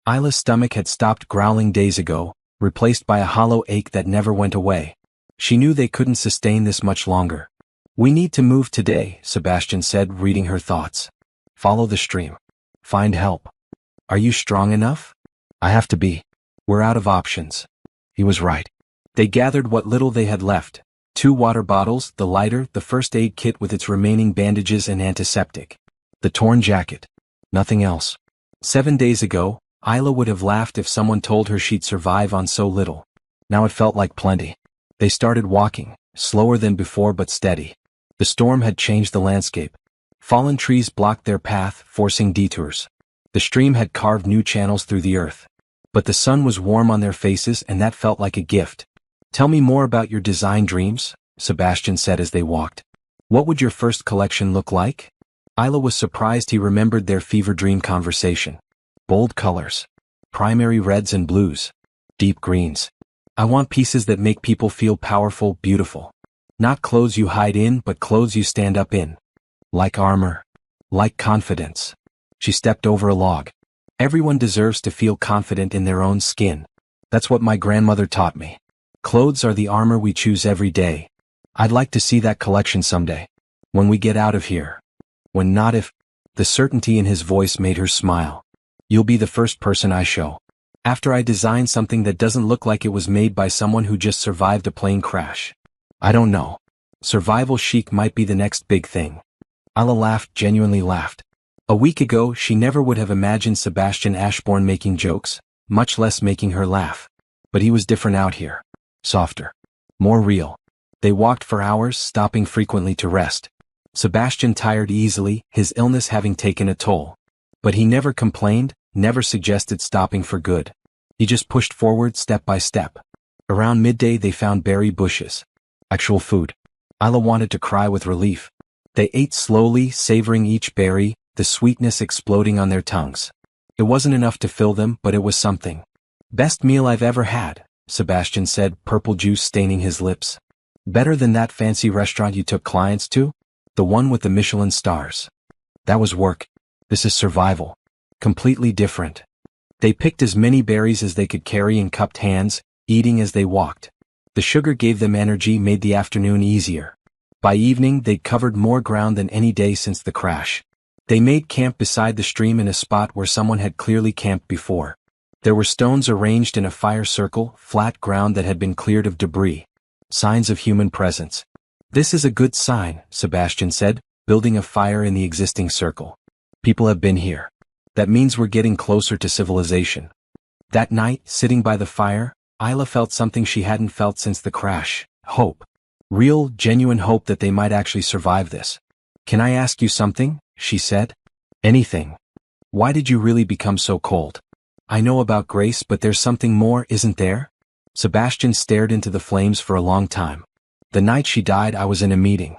Isla's stomach had stopped growling days ago, replaced by a hollow ache that never went away. She knew they couldn't sustain this much longer. We need to move today, Sebastian said, reading her thoughts. Follow the stream. Find help. Are you strong enough? I have to be. We're out of options. He was right. They gathered what little they had left. 2 water bottles, the lighter, the first aid kit with its remaining bandages and antiseptic. The torn jacket. Nothing else. 7 days ago, Isla would have laughed if someone told her she'd survive on so little. Now it felt like plenty. They started walking, slower than before but steady. The storm had changed the landscape. Fallen trees blocked their path, forcing detours. The stream had carved new channels through the earth. But the sun was warm on their faces and that felt like a gift. Tell me more about your design dreams, Sebastian said as they walked. What would your first collection look like? Isla was surprised he remembered their fever dream conversation. Bold colors. Primary reds and blues. Deep greens. I want pieces that make people feel powerful, beautiful. Not clothes you hide in, but clothes you stand up in. Like armor. Like confidence. She stepped over a log. Everyone deserves to feel confident in their own skin. That's what my grandmother taught me. Clothes are the armor we choose every day. I'd like to see that collection someday. When we get out of here. When not if. The certainty in his voice made her smile. You'll be the first person I show. After I design something that doesn't look like it was made by someone who just survived a plane crash. I don't know. Survival chic might be the next big thing. Ayla laughed, genuinely laughed. A week ago she never would have imagined Sebastian Ashbourne making jokes, much less making her laugh. But he was different out here. Softer. More real. They walked for hours, stopping frequently to rest. Sebastian tired easily, his illness having taken a toll. But he never complained, never suggested stopping for good. He just pushed forward step by step. Around midday they found berry bushes. Actual food. Ayla wanted to cry with relief. They ate slowly, savoring each berry, the sweetness exploding on their tongues. It wasn't enough to fill them, but it was something. Best meal I've ever had, Sebastian said, purple juice staining his lips. Better than that fancy restaurant you took clients to? The one with the Michelin stars. That was work. This is survival. Completely different. They picked as many berries as they could carry in cupped hands, eating as they walked. The sugar gave them energy, made the afternoon easier. By evening they'd covered more ground than any day since the crash. They made camp beside the stream in a spot where someone had clearly camped before. There were stones arranged in a fire circle, flat ground that had been cleared of debris. Signs of human presence. This is a good sign, Sebastian said, building a fire in the existing circle. People have been here. That means we're getting closer to civilization. That night, sitting by the fire, Ayla felt something she hadn't felt since the crash. Hope. Real, genuine hope that they might actually survive this. Can I ask you something? She said. Anything. Why did you really become so cold? I know about Grace, but there's something more, isn't there? Sebastian stared into the flames for a long time. The night she died I was in a meeting.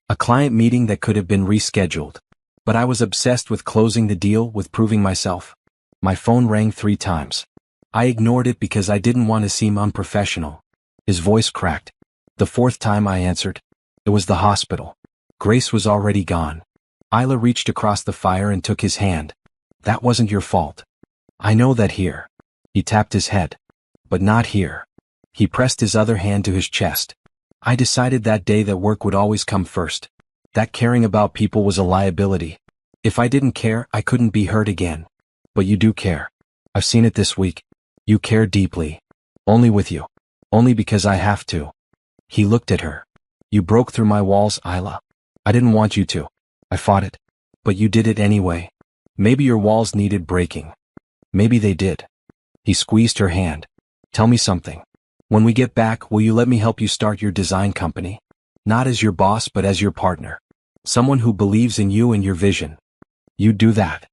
A client meeting that could have been rescheduled. But I was obsessed with closing the deal, with proving myself. My phone rang 3 times. I ignored it because I didn't want to seem unprofessional. His voice cracked. The 4th time I answered. It was the hospital. Grace was already gone. Ayla reached across the fire and took his hand. That wasn't your fault. I know that here. He tapped his head. But not here. He pressed his other hand to his chest. I decided that day that work would always come first. That caring about people was a liability. If I didn't care, I couldn't be hurt again. But you do care. I've seen it this week. You care deeply. Only with you. Only because I have to. He looked at her. You broke through my walls, Ayla. I didn't want you to. I fought it. But you did it anyway. Maybe your walls needed breaking. Maybe they did. He squeezed her hand. Tell me something. When we get back, will you let me help you start your design company? Not as your boss, but as your partner. Someone who believes in you and your vision. You'd do that.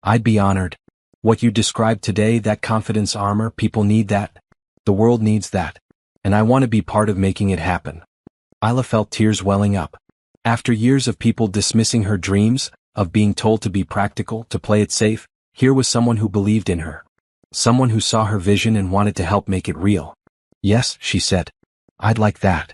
I'd be honored. What you described today, that confidence armor, people need that. The world needs that. And I want to be part of making it happen. Ayla felt tears welling up. After years of people dismissing her dreams, of being told to be practical, to play it safe, here was someone who believed in her. Someone who saw her vision and wanted to help make it real. Yes, she said. I'd like that.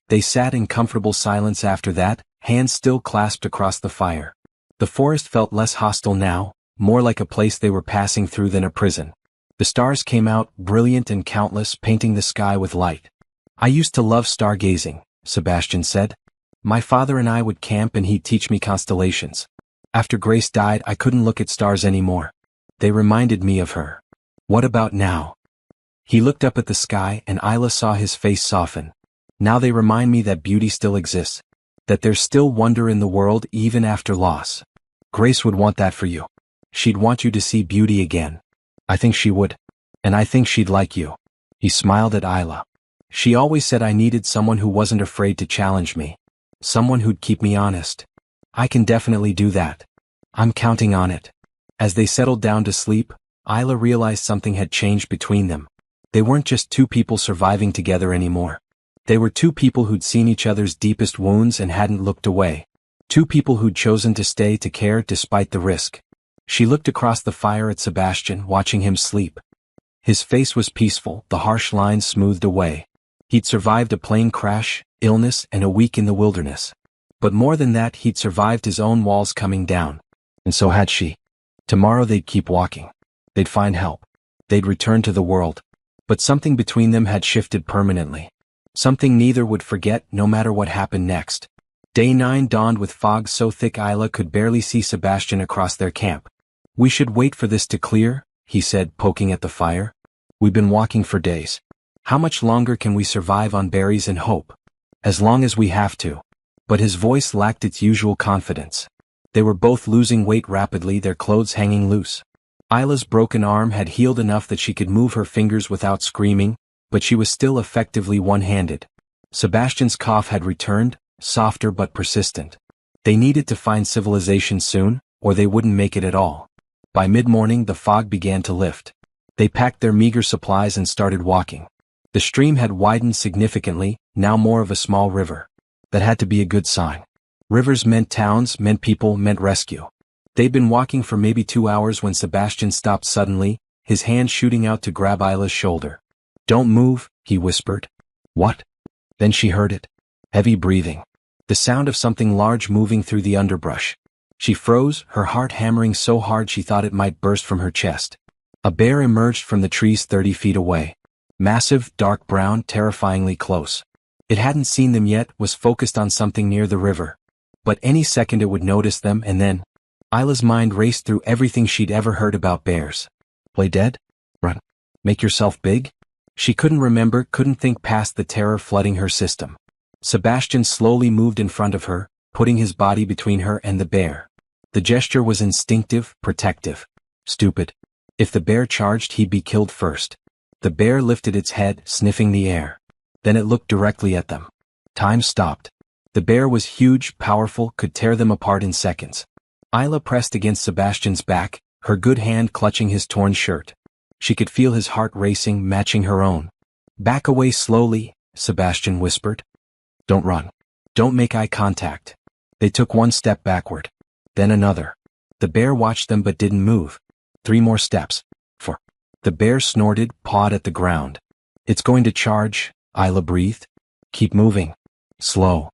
They sat in comfortable silence after that, hands still clasped across the fire. The forest felt less hostile now, more like a place they were passing through than a prison. The stars came out, brilliant and countless, painting the sky with light. I used to love stargazing, Sebastian said. My father and I would camp and he'd teach me constellations. After Grace died, I couldn't look at stars anymore. They reminded me of her. What about now? He looked up at the sky and Ayla saw his face soften. Now they remind me that beauty still exists. That there's still wonder in the world even after loss. Grace would want that for you. She'd want you to see beauty again. I think she would. And I think she'd like you. He smiled at Ayla. She always said I needed someone who wasn't afraid to challenge me. Someone who'd keep me honest. I can definitely do that. I'm counting on it. As they settled down to sleep, Ayla realized something had changed between them. They weren't just 2 people surviving together anymore. They were 2 people who'd seen each other's deepest wounds and hadn't looked away. 2 people who'd chosen to stay to care despite the risk. She looked across the fire at Sebastian, watching him sleep. His face was peaceful, the harsh lines smoothed away. He'd survived a plane crash, illness, and a week in the wilderness. But more than that, he'd survived his own walls coming down. And so had she. Tomorrow they'd keep walking. They'd find help. They'd return to the world. But something between them had shifted permanently. Something neither would forget, no matter what happened next. Day 9 dawned with fog so thick Isla could barely see Sebastian across their camp. "We should wait for this to clear," he said, poking at the fire. "We've been walking for days. How much longer can we survive on berries and hope?" "As long as we have to." But his voice lacked its usual confidence. They were both losing weight rapidly, their clothes hanging loose. Isla's broken arm had healed enough that she could move her fingers without screaming, but she was still effectively one-handed. Sebastian's cough had returned, softer but persistent. They needed to find civilization soon, or they wouldn't make it at all. By mid-morning the fog began to lift. They packed their meager supplies and started walking. The stream had widened significantly, now more of a small river. That had to be a good sign. Rivers meant towns, meant people, meant rescue. They'd been walking for maybe 2 hours when Sebastian stopped suddenly, his hand shooting out to grab Isla's shoulder. "Don't move," he whispered. "What?" Then she heard it. Heavy breathing. The sound of something large moving through the underbrush. She froze, her heart hammering so hard she thought it might burst from her chest. A bear emerged from the trees 30 feet away. Massive, dark brown, terrifyingly close. It hadn't seen them yet, was focused on something near the river. But any second it would notice them, and then Isla's mind raced through everything she'd ever heard about bears. Play dead? Run. Make yourself big? She couldn't remember, couldn't think past the terror flooding her system. Sebastian slowly moved in front of her, putting his body between her and the bear. The gesture was instinctive, protective. Stupid. If the bear charged, he'd be killed first. The bear lifted its head, sniffing the air. Then it looked directly at them. Time stopped. The bear was huge, powerful, could tear them apart in seconds. Isla pressed against Sebastian's back, her good hand clutching his torn shirt. She could feel his heart racing, matching her own. "Back away slowly," Sebastian whispered. "Don't run. Don't make eye contact." They took one step backward. Then another. The bear watched them but didn't move. 3 more steps. 4. The bear snorted, pawed at the ground. "It's going to charge," Isla breathed. "Keep moving. Slow."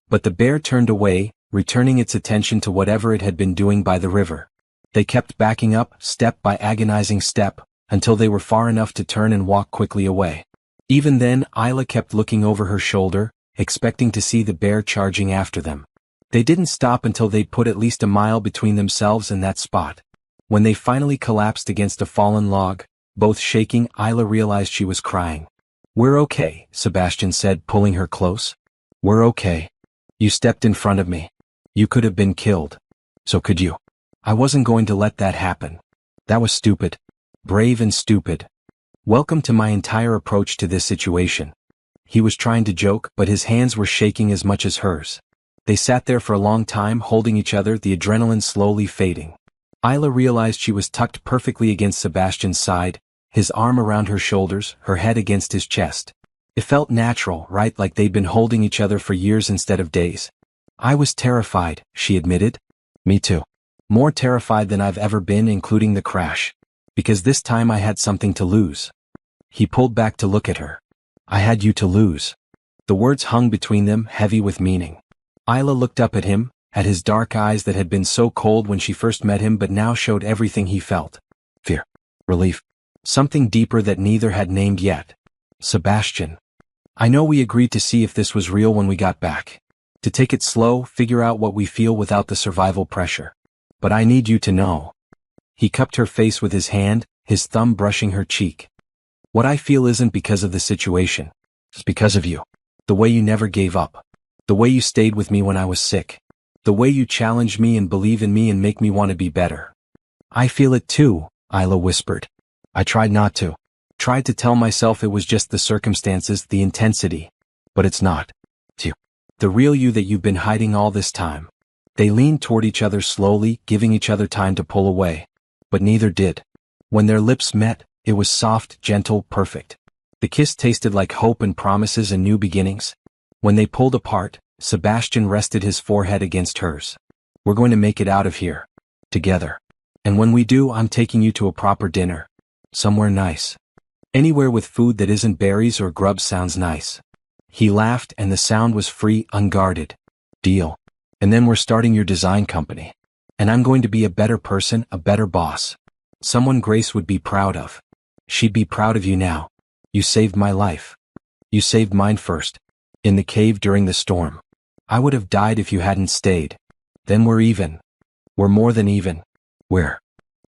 But the bear turned away, returning its attention to whatever it had been doing by the river. They kept backing up, step by agonizing step, until they were far enough to turn and walk quickly away. Even then, Isla kept looking over her shoulder, expecting to see the bear charging after them. They didn't stop until they'd put at least a mile between themselves and that spot. When they finally collapsed against a fallen log, both shaking, Isla realized she was crying. "We're okay," Sebastian said, pulling her close. "We're okay. You stepped in front of me. You could have been killed. So could you. I wasn't going to let that happen. That was stupid. Brave and stupid. Welcome to my entire approach to this situation." He was trying to joke, but his hands were shaking as much as hers. They sat there for a long time, holding each other, the adrenaline slowly fading. Isla realized she was tucked perfectly against Sebastian's side, his arm around her shoulders, her head against his chest. It felt natural, right, like they'd been holding each other for years instead of days. "I was terrified," she admitted. "Me too. More terrified than I've ever been, including the crash. Because this time I had something to lose." He pulled back to look at her. "I had you to lose." The words hung between them, heavy with meaning. Isla looked up at him, at his dark eyes that had been so cold when she first met him but now showed everything he felt. Fear. Relief. Something deeper that neither had named yet. "Sebastian. I know we agreed to see if this was real when we got back. To take it slow, figure out what we feel without the survival pressure. But I need you to know." He cupped her face with his hand, his thumb brushing her cheek. "What I feel isn't because of the situation. It's because of you. The way you never gave up. The way you stayed with me when I was sick. The way you challenge me and believe in me and make me want to be better." "I feel it too," Isla whispered. "I tried not to. Tried to tell myself it was just the circumstances, the intensity. But it's not. It's you. The real you that you've been hiding all this time." They leaned toward each other slowly, giving each other time to pull away. But neither did. When their lips met, it was soft, gentle, perfect. The kiss tasted like hope and promises and new beginnings. When they pulled apart, Sebastian rested his forehead against hers. "We're going to make it out of here. Together. And when we do, I'm taking you to a proper dinner. Somewhere nice. Anywhere with food that isn't berries or grubs sounds nice." He laughed, and the sound was free, unguarded. "Deal. And then we're starting your design company. And I'm going to be a better person, a better boss. Someone Grace would be proud of. She'd be proud of you now. You saved my life. You saved mine first. In the cave during the storm. I would have died if you hadn't stayed. Then we're even. We're more than even. We're.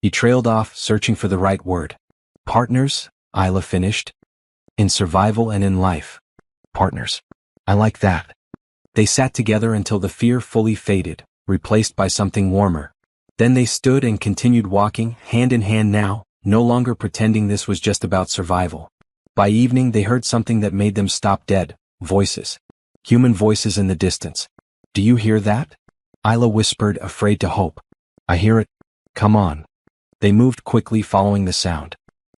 He trailed off, searching for the right word. Partners, Isla finished. In survival and in life. Partners. I like that. They sat together until the fear fully faded, replaced by something warmer. Then they stood and continued walking, hand in hand now, no longer pretending this was just about survival. By evening they heard something that made them stop dead. Voices. Human voices in the distance. Do you hear that? Isla whispered, afraid to hope. I hear it. Come on. They moved quickly, following the sound.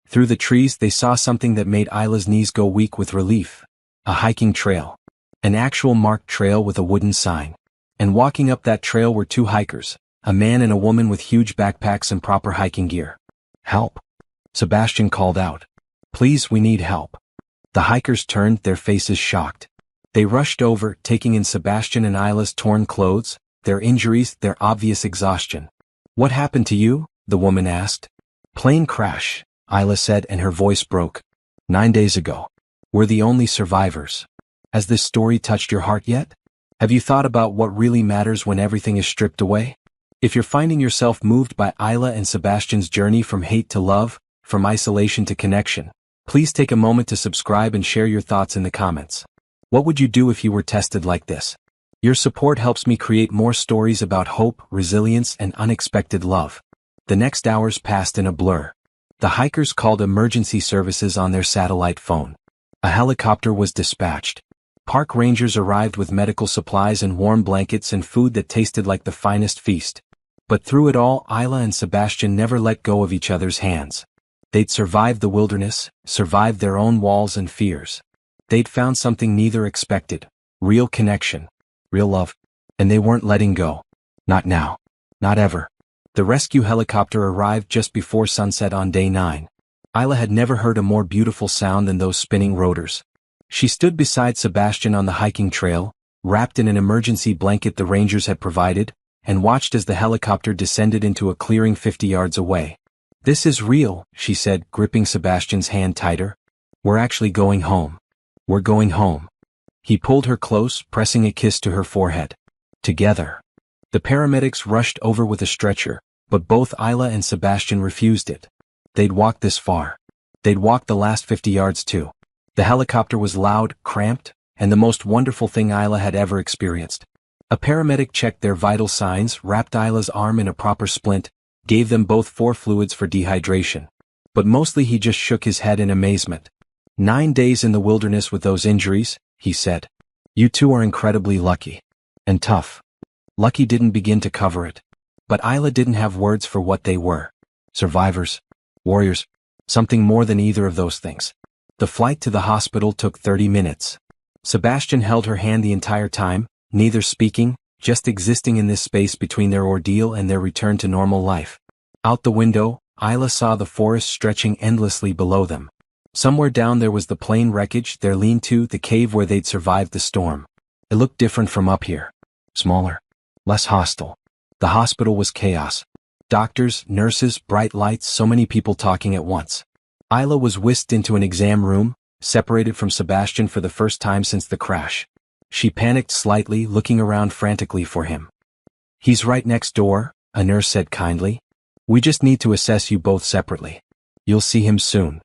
Through the trees they saw something that made Isla's knees go weak with relief. A hiking trail. An actual marked trail with a wooden sign. And walking up that trail were two hikers, a man and a woman with huge backpacks and proper hiking gear. Help! Sebastian called out. Please, we need help. The hikers turned, their faces shocked. They rushed over, taking in Sebastian and Isla's torn clothes, their injuries, their obvious exhaustion. What happened to you? The woman asked. Plane crash, Isla said, and her voice broke. 9 days ago. We're the only survivors. Has this story touched your heart yet? Have you thought about what really matters when everything is stripped away? If you're finding yourself moved by Isla and Sebastian's journey from hate to love, from isolation to connection, please take a moment to subscribe and share your thoughts in the comments. What would you do if you were tested like this? Your support helps me create more stories about hope, resilience, and unexpected love. The next hours passed in a blur. The hikers called emergency services on their satellite phone. A helicopter was dispatched. Park rangers arrived with medical supplies and warm blankets and food that tasted like the finest feast. But through it all, Isla and Sebastian never let go of each other's hands. They'd survived the wilderness, survived their own walls and fears. They'd found something neither expected. Real connection. Real love. And they weren't letting go. Not now. Not ever. The rescue helicopter arrived just before sunset on day 9. Isla had never heard a more beautiful sound than those spinning rotors. She stood beside Sebastian on the hiking trail, wrapped in an emergency blanket the rangers had provided, and watched as the helicopter descended into a clearing 50 yards away. This is real, she said, gripping Sebastian's hand tighter. We're actually going home. We're going home. He pulled her close, pressing a kiss to her forehead. Together. The paramedics rushed over with a stretcher, but both Isla and Sebastian refused it. They'd walked this far. They'd walked the last 50 yards too. The helicopter was loud, cramped, and the most wonderful thing Isla had ever experienced. A paramedic checked their vital signs, wrapped Isla's arm in a proper splint, gave them both 4 fluids for dehydration. But mostly he just shook his head in amazement. 9 days in the wilderness with those injuries, he said. You two are incredibly lucky. And tough. Lucky didn't begin to cover it. But Isla didn't have words for what they were. Survivors. Warriors. Something more than either of those things. The flight to the hospital took 30 minutes. Sebastian held her hand the entire time, neither speaking, just existing in this space between their ordeal and their return to normal life. Out the window, Isla saw the forest stretching endlessly below them. Somewhere down there was the plane wreckage, their lean-to, the cave where they'd survived the storm. It looked different from up here. Smaller. Less hostile. The hospital was chaos. Doctors, nurses, bright lights, so many people talking at once. Isla was whisked into an exam room, separated from Sebastian for the first time since the crash. She panicked slightly, looking around frantically for him. He's right next door, a nurse said kindly. We just need to assess you both separately. You'll see him soon.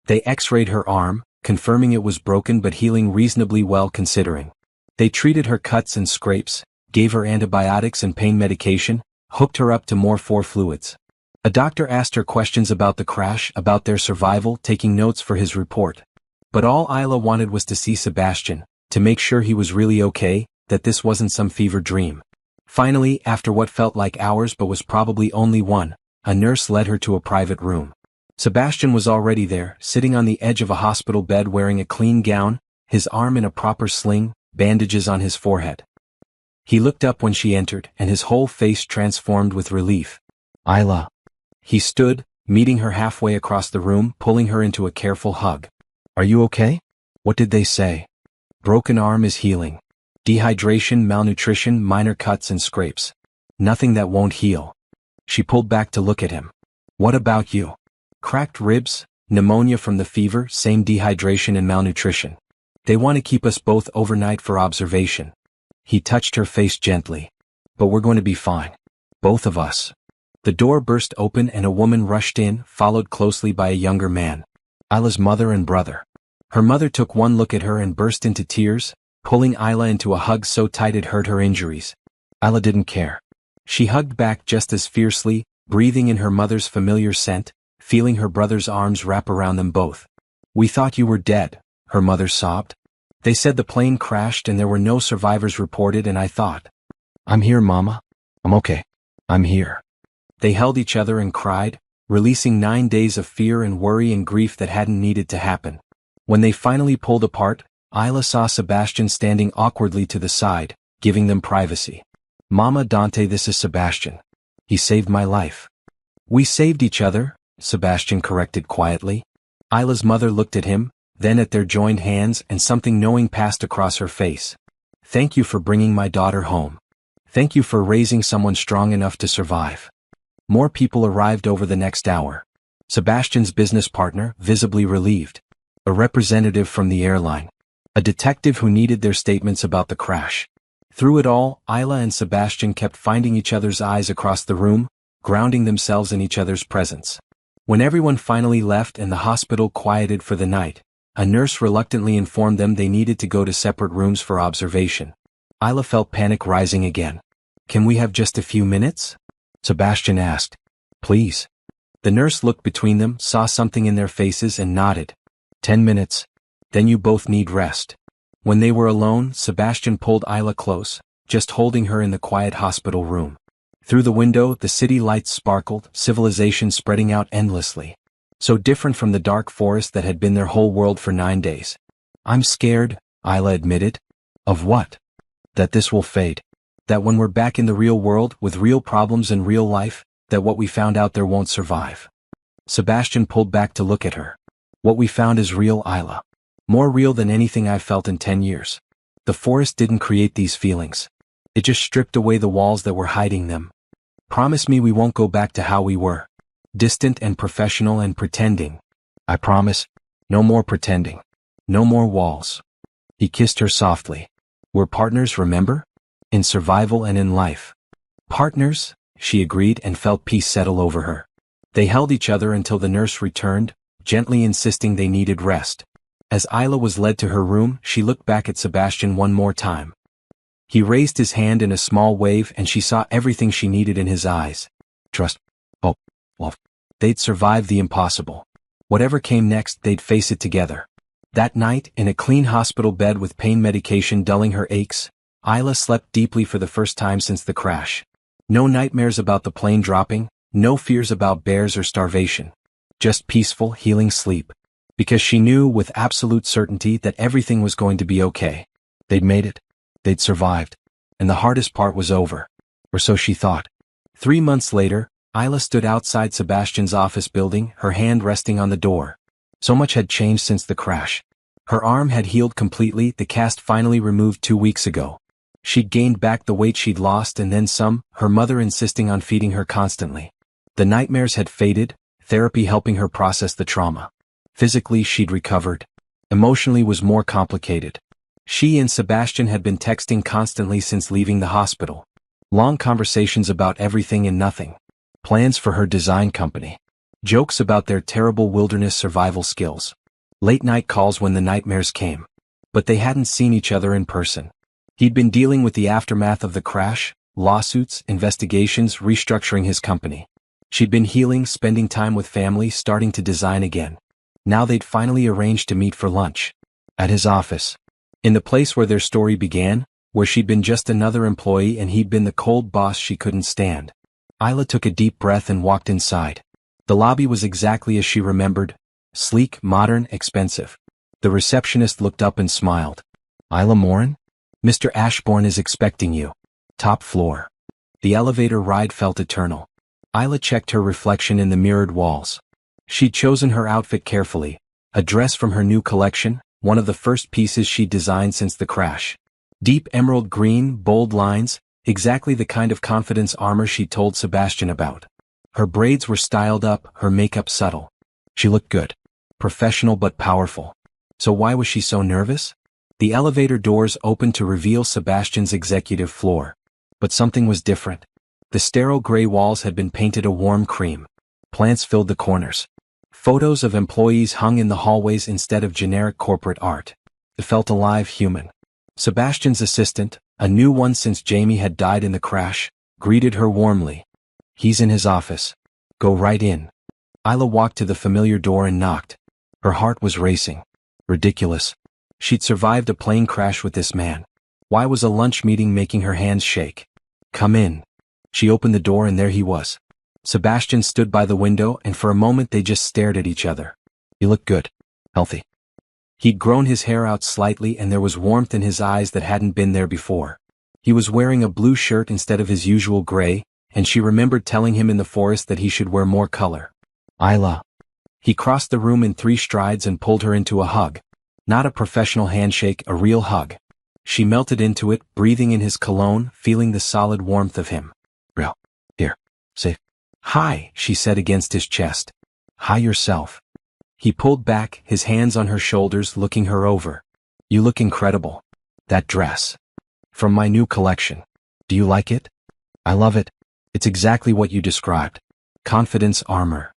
They x-rayed her arm, confirming it was broken but healing reasonably well considering. They treated her cuts and scrapes, gave her antibiotics and pain medication, hooked her up to more 4 fluids. A doctor asked her questions about the crash, about their survival, taking notes for his report. But all Isla wanted was to see Sebastian, to make sure he was really okay, that this wasn't some fever dream. Finally, after what felt like hours but was probably only one, a nurse led her to a private room. Sebastian was already there, sitting on the edge of a hospital bed wearing a clean gown, his arm in a proper sling, bandages on his forehead. He looked up when she entered, and his whole face transformed with relief. Isla. He stood, meeting her halfway across the room, pulling her into a careful hug. Are you okay? What did they say? Broken arm is healing. Dehydration, malnutrition, minor cuts and scrapes. Nothing that won't heal. She pulled back to look at him. What about you? Cracked ribs, pneumonia from the fever, same dehydration and malnutrition. They want to keep us both overnight for observation. He touched her face gently. But we're going to be fine. Both of us. The door burst open and a woman rushed in, followed closely by a younger man. Isla's mother and brother. Her mother took one look at her and burst into tears, pulling Isla into a hug so tight it hurt her injuries. Isla didn't care. She hugged back just as fiercely, breathing in her mother's familiar scent, feeling her brother's arms wrap around them both. "We thought you were dead," her mother sobbed. "They said the plane crashed and there were no survivors reported and I thought." "I'm here, Mama. I'm okay. I'm here." They held each other and cried, releasing 9 days of fear and worry and grief that hadn't needed to happen. When they finally pulled apart, Isla saw Sebastian standing awkwardly to the side, giving them privacy. "Mama Dante, this is Sebastian. He saved my life." "We saved each other," Sebastian corrected quietly. Isla's mother looked at him, then at their joined hands, and something knowing passed across her face. "Thank you for bringing my daughter home. Thank you for raising someone strong enough to survive." More people arrived over the next hour. Sebastian's business partner, visibly relieved. A representative from the airline. A detective who needed their statements about the crash. Through it all, Isla and Sebastian kept finding each other's eyes across the room, grounding themselves in each other's presence. When everyone finally left and the hospital quieted for the night, a nurse reluctantly informed them they needed to go to separate rooms for observation. Isla felt panic rising again. "Can we have just a few minutes?" Sebastian asked. "Please." The nurse looked between them, saw something in their faces and nodded. 10 minutes. Then you both need rest." When they were alone, Sebastian pulled Isla close, just holding her in the quiet hospital room. Through the window, the city lights sparkled, civilization spreading out endlessly. So different from the dark forest that had been their whole world for 9 days. "I'm scared," Isla admitted. "Of what?" "That this will fade. That when we're back in the real world, with real problems and real life, that what we found out there won't survive." Sebastian pulled back to look at her. "What we found is real, Isla. More real than anything I've felt in 10 years. The forest didn't create these feelings. It just stripped away the walls that were hiding them. Promise me we won't go back to how we were. Distant and professional and pretending." "I promise. No more pretending. No more walls." He kissed her softly. "We're partners, remember? In survival and in life." "Partners," she agreed and felt peace settle over her. They held each other until the nurse returned, gently insisting they needed rest. As Isla was led to her room, she looked back at Sebastian one more time. He raised his hand in a small wave and she saw everything she needed in his eyes. Trust. Hope. Love. They'd survive the impossible. Whatever came next, they'd face it together. That night, in a clean hospital bed with pain medication dulling her aches, Isla slept deeply for the first time since the crash. No nightmares about the plane dropping, no fears about bears or starvation. Just peaceful, healing sleep. Because she knew with absolute certainty that everything was going to be okay. They'd made it. They'd survived. And the hardest part was over. Or so she thought. 3 months later, Isla stood outside Sebastian's office building, her hand resting on the door. So much had changed since the crash. Her arm had healed completely, the cast finally removed 2 weeks ago. She'd gained back the weight she'd lost and then some, her mother insisting on feeding her constantly. The nightmares had faded, therapy helping her process the trauma. Physically, she'd recovered. Emotionally was more complicated. She and Sebastian had been texting constantly since leaving the hospital. Long conversations about everything and nothing. Plans for her design company. Jokes about their terrible wilderness survival skills. Late-night calls when the nightmares came. But they hadn't seen each other in person. He'd been dealing with the aftermath of the crash, lawsuits, investigations, restructuring his company. She'd been healing, spending time with family, starting to design again. Now they'd finally arranged to meet for lunch. At his office. In the place where their story began, where she'd been just another employee and he'd been the cold boss she couldn't stand. Isla took a deep breath and walked inside. The lobby was exactly as she remembered. Sleek, modern, expensive. The receptionist looked up and smiled. "Isla Morin? Mr. Ashbourne is expecting you. Top floor." The elevator ride felt eternal. Isla checked her reflection in the mirrored walls. She'd chosen her outfit carefully, a dress from her new collection, one of the first pieces she'd designed since the crash. Deep emerald green, bold lines, exactly the kind of confidence armor she'd told Sebastian about. Her braids were styled up, her makeup subtle. She looked good. Professional but powerful. So why was she so nervous? The elevator doors opened to reveal Sebastian's executive floor. But something was different. The sterile gray walls had been painted a warm cream. Plants filled the corners. Photos of employees hung in the hallways instead of generic corporate art. It felt alive, human. Sebastian's assistant, a new one since Jamie had died in the crash, greeted her warmly. "He's in his office. Go right in." Isla walked to the familiar door and knocked. Her heart was racing. Ridiculous. She'd survived a plane crash with this man. Why was a lunch meeting making her hands shake? "Come in." She opened the door and there he was. Sebastian stood by the window and for a moment they just stared at each other. "You look good. Healthy." He'd grown his hair out slightly and there was warmth in his eyes that hadn't been there before. He was wearing a blue shirt instead of his usual gray, and she remembered telling him in the forest that he should wear more color. "Isla." He crossed the room in 3 strides and pulled her into a hug. Not a professional handshake, a real hug. She melted into it, breathing in his cologne, feeling the solid warmth of him. "Real. Here. Safe." "Hi," she said against his chest. "Hi yourself." He pulled back, his hands on her shoulders, looking her over. "You look incredible. That dress. From my new collection. Do you like it?" "I love it. It's exactly what you described. Confidence armor."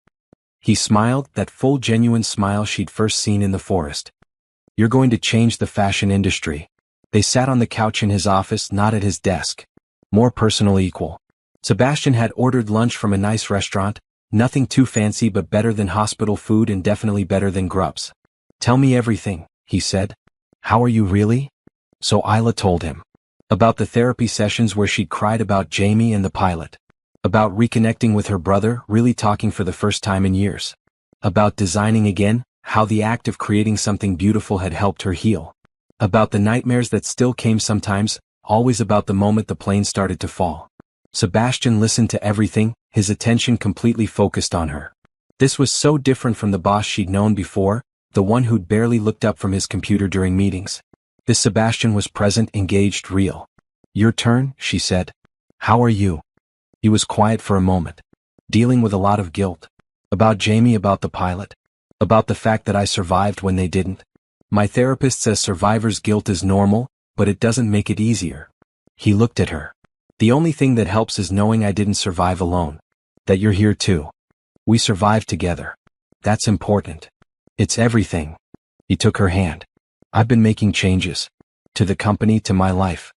He smiled, that full genuine smile she'd first seen in the forest. "You're going to change the fashion industry." They sat on the couch in his office, not at his desk. More personal, equal. Sebastian had ordered lunch from a nice restaurant, nothing too fancy but better than hospital food and definitely better than Grubs. "Tell me everything," he said. "How are you really?" So Isla told him. About the therapy sessions where she'd cried about Jamie and the pilot. About reconnecting with her brother, really talking for the first time in years. About designing again, how the act of creating something beautiful had helped her heal. About the nightmares that still came sometimes, always about the moment the plane started to fall. Sebastian listened to everything, his attention completely focused on her. This was so different from the boss she'd known before, the one who'd barely looked up from his computer during meetings. This Sebastian was present, engaged, real. "Your turn," she said. "How are you?" He was quiet for a moment. "Dealing with a lot of guilt. About Jamie, about the pilot. About the fact that I survived when they didn't. My therapist says survivor's guilt is normal, but it doesn't make it easier." He looked at her. "The only thing that helps is knowing I didn't survive alone. That you're here too. We survived together. That's important. It's everything." He took her hand. "I've been making changes. To the company, to my life.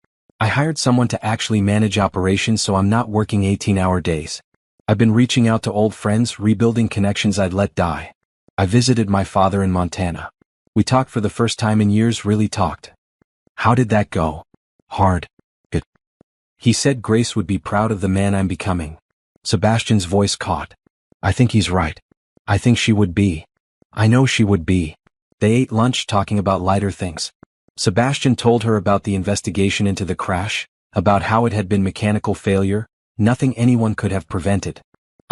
I hired someone to actually manage operations so I'm not working 18-hour days. I've been reaching out to old friends, rebuilding connections I'd let die. I visited my father in Montana. We talked for the first time in years, really talked." "How did that go?" "Hard. Good." He said Grace would be proud of the man I'm becoming. Sebastian's voice caught. "I think he's right. I think she would be. I know she would be." They ate lunch talking about lighter things. Sebastian told her about the investigation into the crash, about how it had been mechanical failure, nothing anyone could have prevented.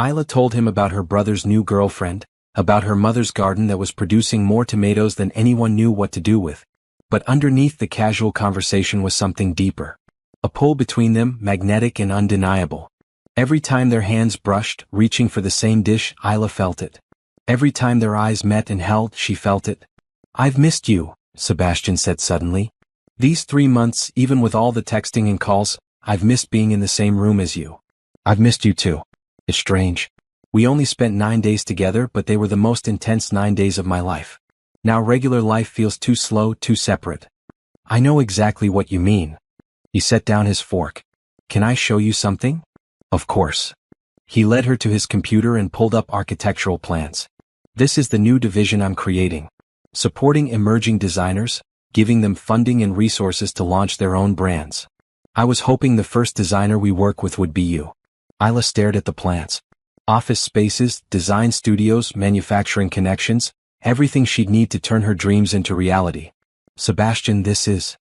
Isla told him about her brother's new girlfriend, about her mother's garden that was producing more tomatoes than anyone knew what to do with. But underneath the casual conversation was something deeper. A pull between them, magnetic and undeniable. Every time their hands brushed, reaching for the same dish, Isla felt it. Every time their eyes met and held, she felt it. "I've missed you," Sebastian said suddenly. "These 3 months, even with all the texting and calls, I've missed being in the same room as you." "I've missed you too. It's strange. We only spent 9 days together, but they were the most intense 9 days of my life. Now regular life feels too slow, too separate." "I know exactly what you mean." He set down his fork. "Can I show you something?" "Of course." He led her to his computer and pulled up architectural plans. "This is the new division I'm creating. Supporting emerging designers, giving them funding and resources to launch their own brands. I was hoping the first designer we work with would be you." Isla stared at the plans. Office spaces, design studios, manufacturing connections, everything she'd need to turn her dreams into reality. "Sebastian, this is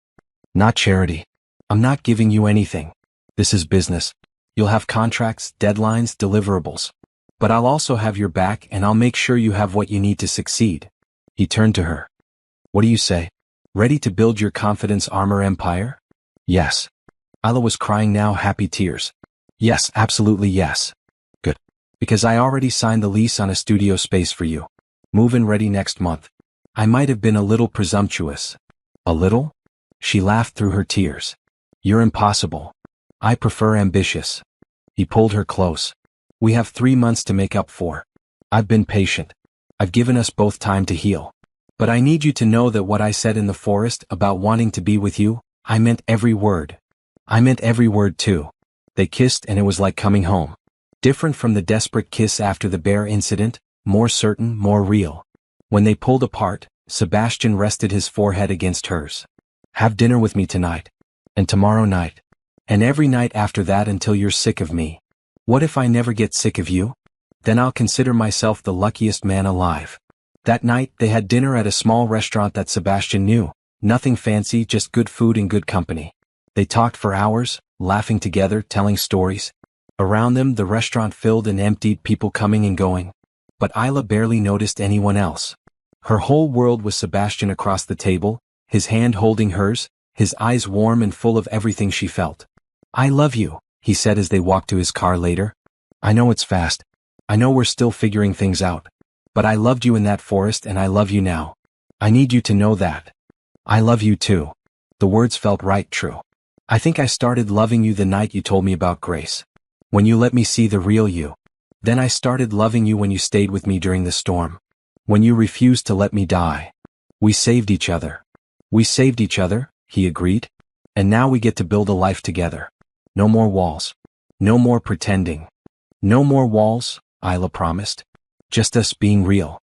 not charity. I'm not giving you anything. This is business. You'll have contracts, deadlines, deliverables. But I'll also have your back and I'll make sure you have what you need to succeed." He turned to her. "What do you say? Ready to build your confidence armor empire?" "Yes." Isla was crying now, happy tears. "Yes, absolutely yes." "Good. Because I already signed the lease on a studio space for you. Move-in ready next month." I might have been a little presumptuous. "A little?" She laughed through her tears. You're impossible. I prefer ambitious. He pulled her close. We have 3 months to make up for. I've been patient. I've given us both time to heal. But I need you to know that what I said in the forest about wanting to be with you, I meant every word. I meant every word too. They kissed and it was like coming home. Different from the desperate kiss after the bear incident, more certain, more real. When they pulled apart, Sebastian rested his forehead against hers. Have dinner with me tonight. And tomorrow night. And every night after that until you're sick of me. What if I never get sick of you? Then I'll consider myself the luckiest man alive. That night they had dinner at a small restaurant that Sebastian knew. Nothing fancy, just good food and good company. They talked for hours, laughing together, telling stories. Around them the restaurant filled and emptied, people coming and going. But Isla barely noticed anyone else. Her whole world was Sebastian across the table, his hand holding hers, his eyes warm and full of everything she felt. I love you, he said as they walked to his car later. I know it's fast. I know we're still figuring things out. But I loved you in that forest and I love you now. I need you to know that. I love you too. The words felt right true. I think I started loving you the night you told me about Grace. When you let me see the real you. Then I started loving you when you stayed with me during the storm. When you refused to let me die. We saved each other. We saved each other, he agreed. And now we get to build a life together. No more walls. No more pretending. No more walls, Isla promised. Just us being real.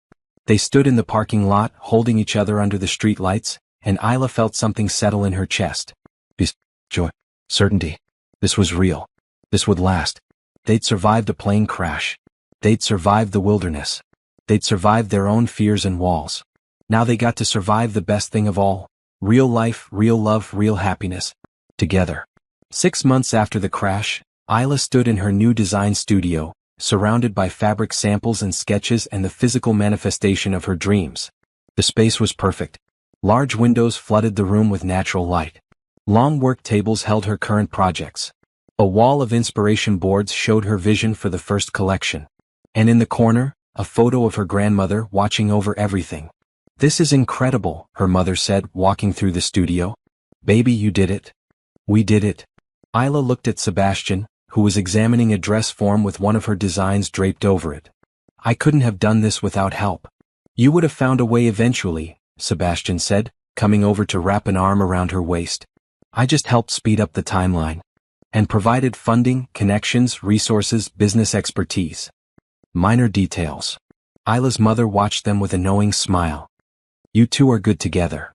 They stood in the parking lot, holding each other under the street lights, and Isla felt something settle in her chest. Peace, joy, certainty. This was real. This would last. They'd survived a plane crash. They'd survived the wilderness. They'd survived their own fears and walls. Now they got to survive the best thing of all. Real life, real love, real happiness. Together. 6 months after the crash, Isla stood in her new design studio, surrounded by fabric samples and sketches and the physical manifestation of her dreams. The space was perfect. Large windows flooded the room with natural light. Long work tables held her current projects. A wall of inspiration boards showed her vision for the first collection. And in the corner, a photo of her grandmother watching over everything. This is incredible, her mother said, walking through the studio. Baby, you did it. We did it. Isla looked at Sebastian, who was examining a dress form with one of her designs draped over it. I couldn't have done this without help. You would have found a way eventually, Sebastian said, coming over to wrap an arm around her waist. I just helped speed up the timeline. And provided funding, connections, resources, business expertise. Minor details. Isla's mother watched them with a knowing smile. You two are good together.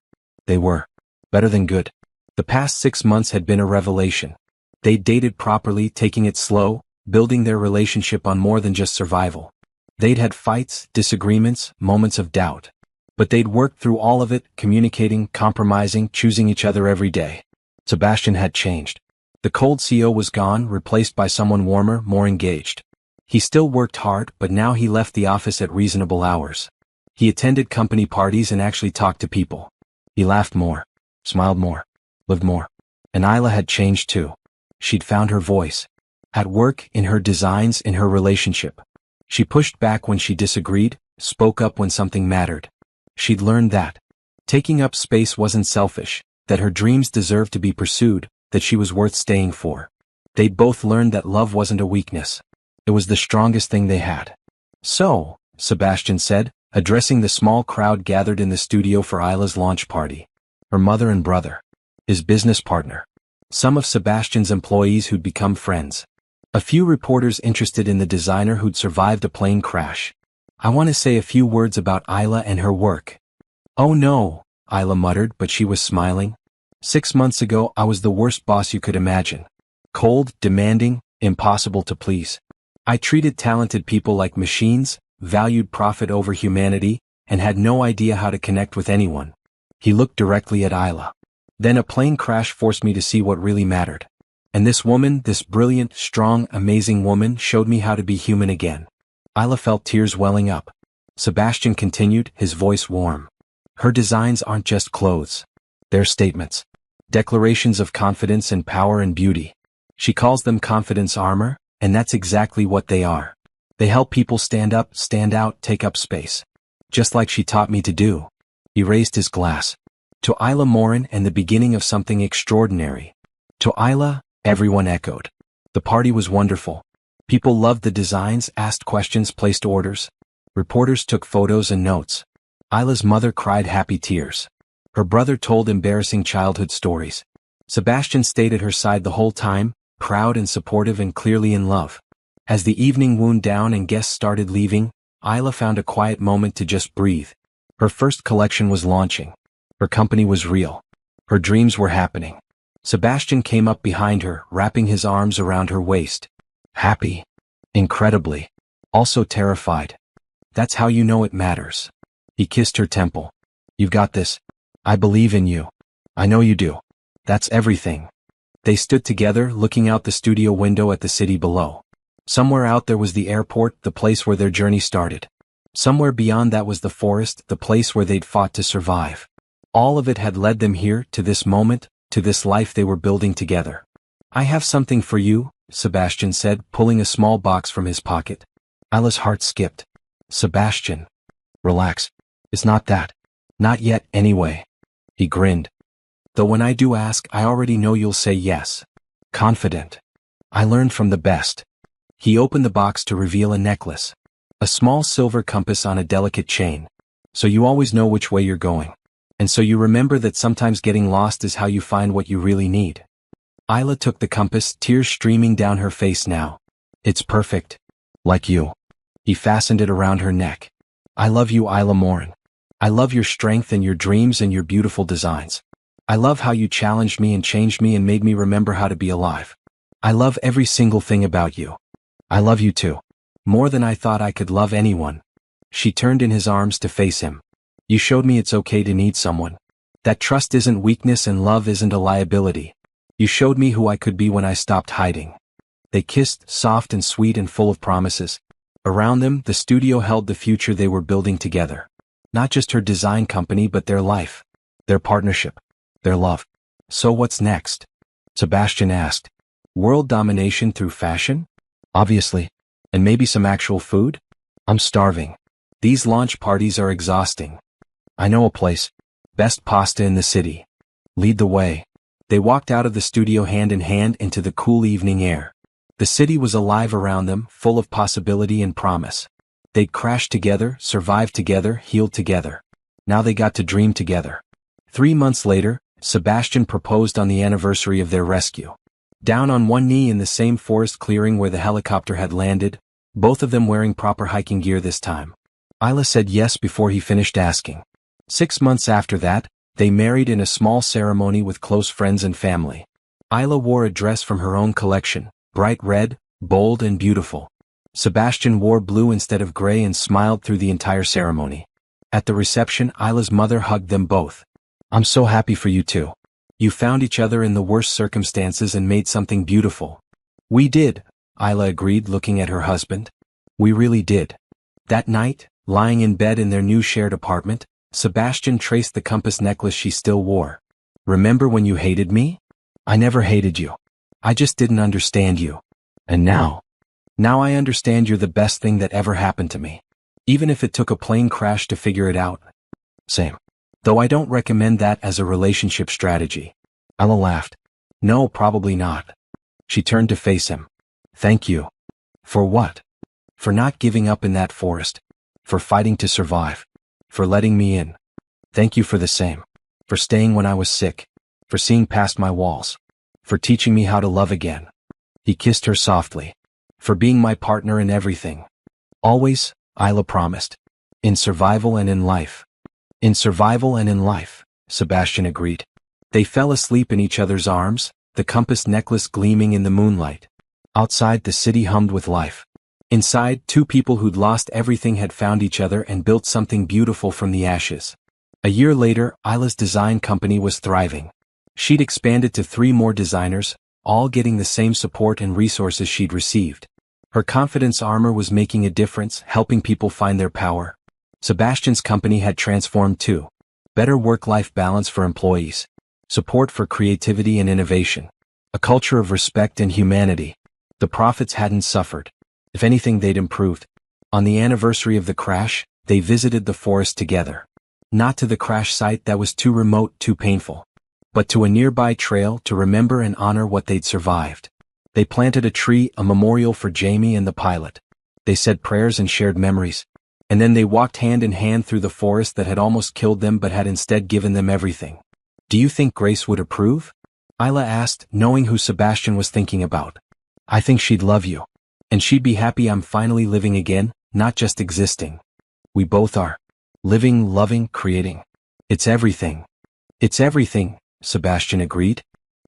They were. Better than good. The past 6 months had been a revelation. They dated properly, taking it slow, building their relationship on more than just survival. They'd had fights, disagreements, moments of doubt. But they'd worked through all of it, communicating, compromising, choosing each other every day. Sebastian had changed. The cold CEO was gone, replaced by someone warmer, more engaged. He still worked hard, but now he left the office at reasonable hours. He attended company parties and actually talked to people. He laughed more, smiled more, lived more. And Isla had changed too. She'd found her voice. At work, in her designs, in her relationship. She pushed back when she disagreed, spoke up when something mattered. She'd learned that taking up space wasn't selfish, that her dreams deserved to be pursued, that she was worth staying for. They'd both learned that love wasn't a weakness. It was the strongest thing they had. So, Sebastian said, addressing the small crowd gathered in the studio for Isla's launch party. Her mother and brother. His business partner. Some of Sebastian's employees who'd become friends. A few reporters interested in the designer who'd survived a plane crash. I want to say a few words about Isla and her work. Oh no, Isla muttered, but she was smiling. 6 months ago I was the worst boss you could imagine. Cold, demanding, impossible to please. I treated talented people like machines, valued profit over humanity, and had no idea how to connect with anyone. He looked directly at Isla. Then a plane crash forced me to see what really mattered. And this woman, this brilliant, strong, amazing woman, showed me how to be human again. Isla felt tears welling up. Sebastian continued, his voice warm. Her designs aren't just clothes. They're statements. Declarations of confidence and power and beauty. She calls them confidence armor, and that's exactly what they are. They help people stand up, stand out, take up space. Just like she taught me to do. He raised his glass. To Isla Morin and the beginning of something extraordinary. To Isla, everyone echoed. The party was wonderful. People loved the designs, asked questions, placed orders. Reporters took photos and notes. Isla's mother cried happy tears. Her brother told embarrassing childhood stories. Sebastian stayed at her side the whole time, proud and supportive and clearly in love. As the evening wound down and guests started leaving, Isla found a quiet moment to just breathe. Her first collection was launching. Her company was real. Her dreams were happening. Sebastian came up behind her, wrapping his arms around her waist. Happy. Incredibly. Also terrified. That's how you know it matters. He kissed her temple. You've got this. I believe in you. I know you do. That's everything. They stood together, looking out the studio window at the city below. Somewhere out there was the airport, the place where their journey started. Somewhere beyond that was the forest, the place where they'd fought to survive. All of it had led them here, to this moment, to this life they were building together. I have something for you, Sebastian said, pulling a small box from his pocket. Isla's heart skipped. Sebastian. Relax. It's not that. Not yet, anyway. He grinned. Though when I do ask, I already know you'll say yes. Confident. I learned from the best. He opened the box to reveal a necklace. A small silver compass on a delicate chain. So you always know which way you're going. And so you remember that sometimes getting lost is how you find what you really need. Isla took the compass, tears streaming down her face now. It's perfect. Like you. He fastened it around her neck. I love you, Isla Morin. I love your strength and your dreams and your beautiful designs. I love how you challenged me and changed me and made me remember how to be alive. I love every single thing about you. I love you too. More than I thought I could love anyone. She turned in his arms to face him. You showed me it's okay to need someone. That trust isn't weakness and love isn't a liability. You showed me who I could be when I stopped hiding. They kissed, soft and sweet and full of promises. Around them, the studio held the future they were building together. Not just her design company but their life. Their partnership. Their love. So what's next? Sebastian asked. World domination through fashion? Obviously. And maybe some actual food? I'm starving. These launch parties are exhausting. I know a place. Best pasta in the city. Lead the way. They walked out of the studio hand in hand into the cool evening air. The city was alive around them, full of possibility and promise. They'd crashed together, survived together, healed together. Now they got to dream together. 3 months later, Sebastian proposed on the anniversary of their rescue. Down on one knee in the same forest clearing where the helicopter had landed, both of them wearing proper hiking gear this time. Isla said yes before he finished asking. 6 months after that, they married in a small ceremony with close friends and family. Isla wore a dress from her own collection, bright red, bold and beautiful. Sebastian wore blue instead of gray and smiled through the entire ceremony. At the reception, Isla's mother hugged them both. I'm so happy for you two. You found each other in the worst circumstances and made something beautiful. We did, Isla agreed, looking at her husband. We really did. That night, lying in bed in their new shared apartment, Sebastian traced the compass necklace she still wore. Remember when you hated me? I never hated you. I just didn't understand you. And now I understand you're the best thing that ever happened to me. Even if it took a plane crash to figure it out. Same. Though I don't recommend that as a relationship strategy. Ella laughed. No, probably not. She turned to face him. Thank you. For what? For not giving up in that forest. For fighting to survive. For letting me in. Thank you for the same. For staying when I was sick. For seeing past my walls. For teaching me how to love again. He kissed her softly. For being my partner in everything. Always, Isla promised. In survival and in life. In survival and in life, Sebastian agreed. They fell asleep in each other's arms, the compass necklace gleaming in the moonlight. Outside, the city hummed with life. Inside, two people who'd lost everything had found each other and built something beautiful from the ashes. A year later, Isla's design company was thriving. She'd expanded to 3 more designers, all getting the same support and resources she'd received. Her confidence armor was making a difference, helping people find their power. Sebastian's company had transformed too. Better work-life balance for employees. Support for creativity and innovation. A culture of respect and humanity. The profits hadn't suffered. If anything, they'd improved. On the anniversary of the crash, they visited the forest together. Not to the crash site that was too remote, too painful, but to a nearby trail to remember and honor what they'd survived. They planted a tree, a memorial for Jamie and the pilot. They said prayers and shared memories. And then they walked hand in hand through the forest that had almost killed them but had instead given them everything. Do you think Grace would approve? Isla asked, knowing who Sebastian was thinking about. I think she'd love you. And she'd be happy I'm finally living again, not just existing. We both are. Living, loving, creating. It's everything. It's everything, Sebastian agreed.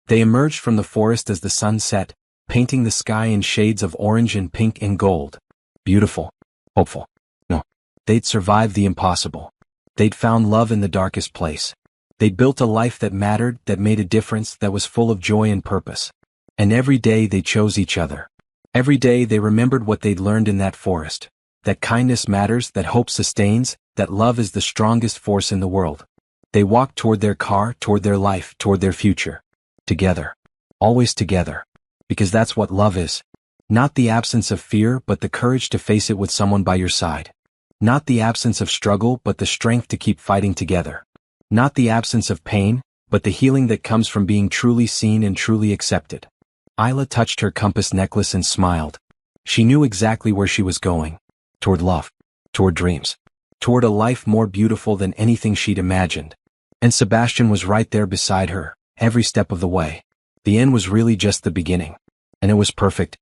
They emerged from the forest as the sun set, painting the sky in shades of orange and pink and gold. Beautiful. Hopeful. No. They'd survived the impossible. They'd found love in the darkest place. They'd built a life that mattered, that made a difference, that was full of joy and purpose. And every day they chose each other. Every day they remembered what they'd learned in that forest. That kindness matters, that hope sustains, that love is the strongest force in the world. They walked toward their car, toward their life, toward their future. Together. Always together. Because that's what love is. Not the absence of fear, but the courage to face it with someone by your side. Not the absence of struggle, but the strength to keep fighting together. Not the absence of pain, but the healing that comes from being truly seen and truly accepted. Isla touched her compass necklace and smiled. She knew exactly where she was going. Toward love. Toward dreams. Toward a life more beautiful than anything she'd imagined. And Sebastian was right there beside her, every step of the way. The end was really just the beginning. And it was perfect,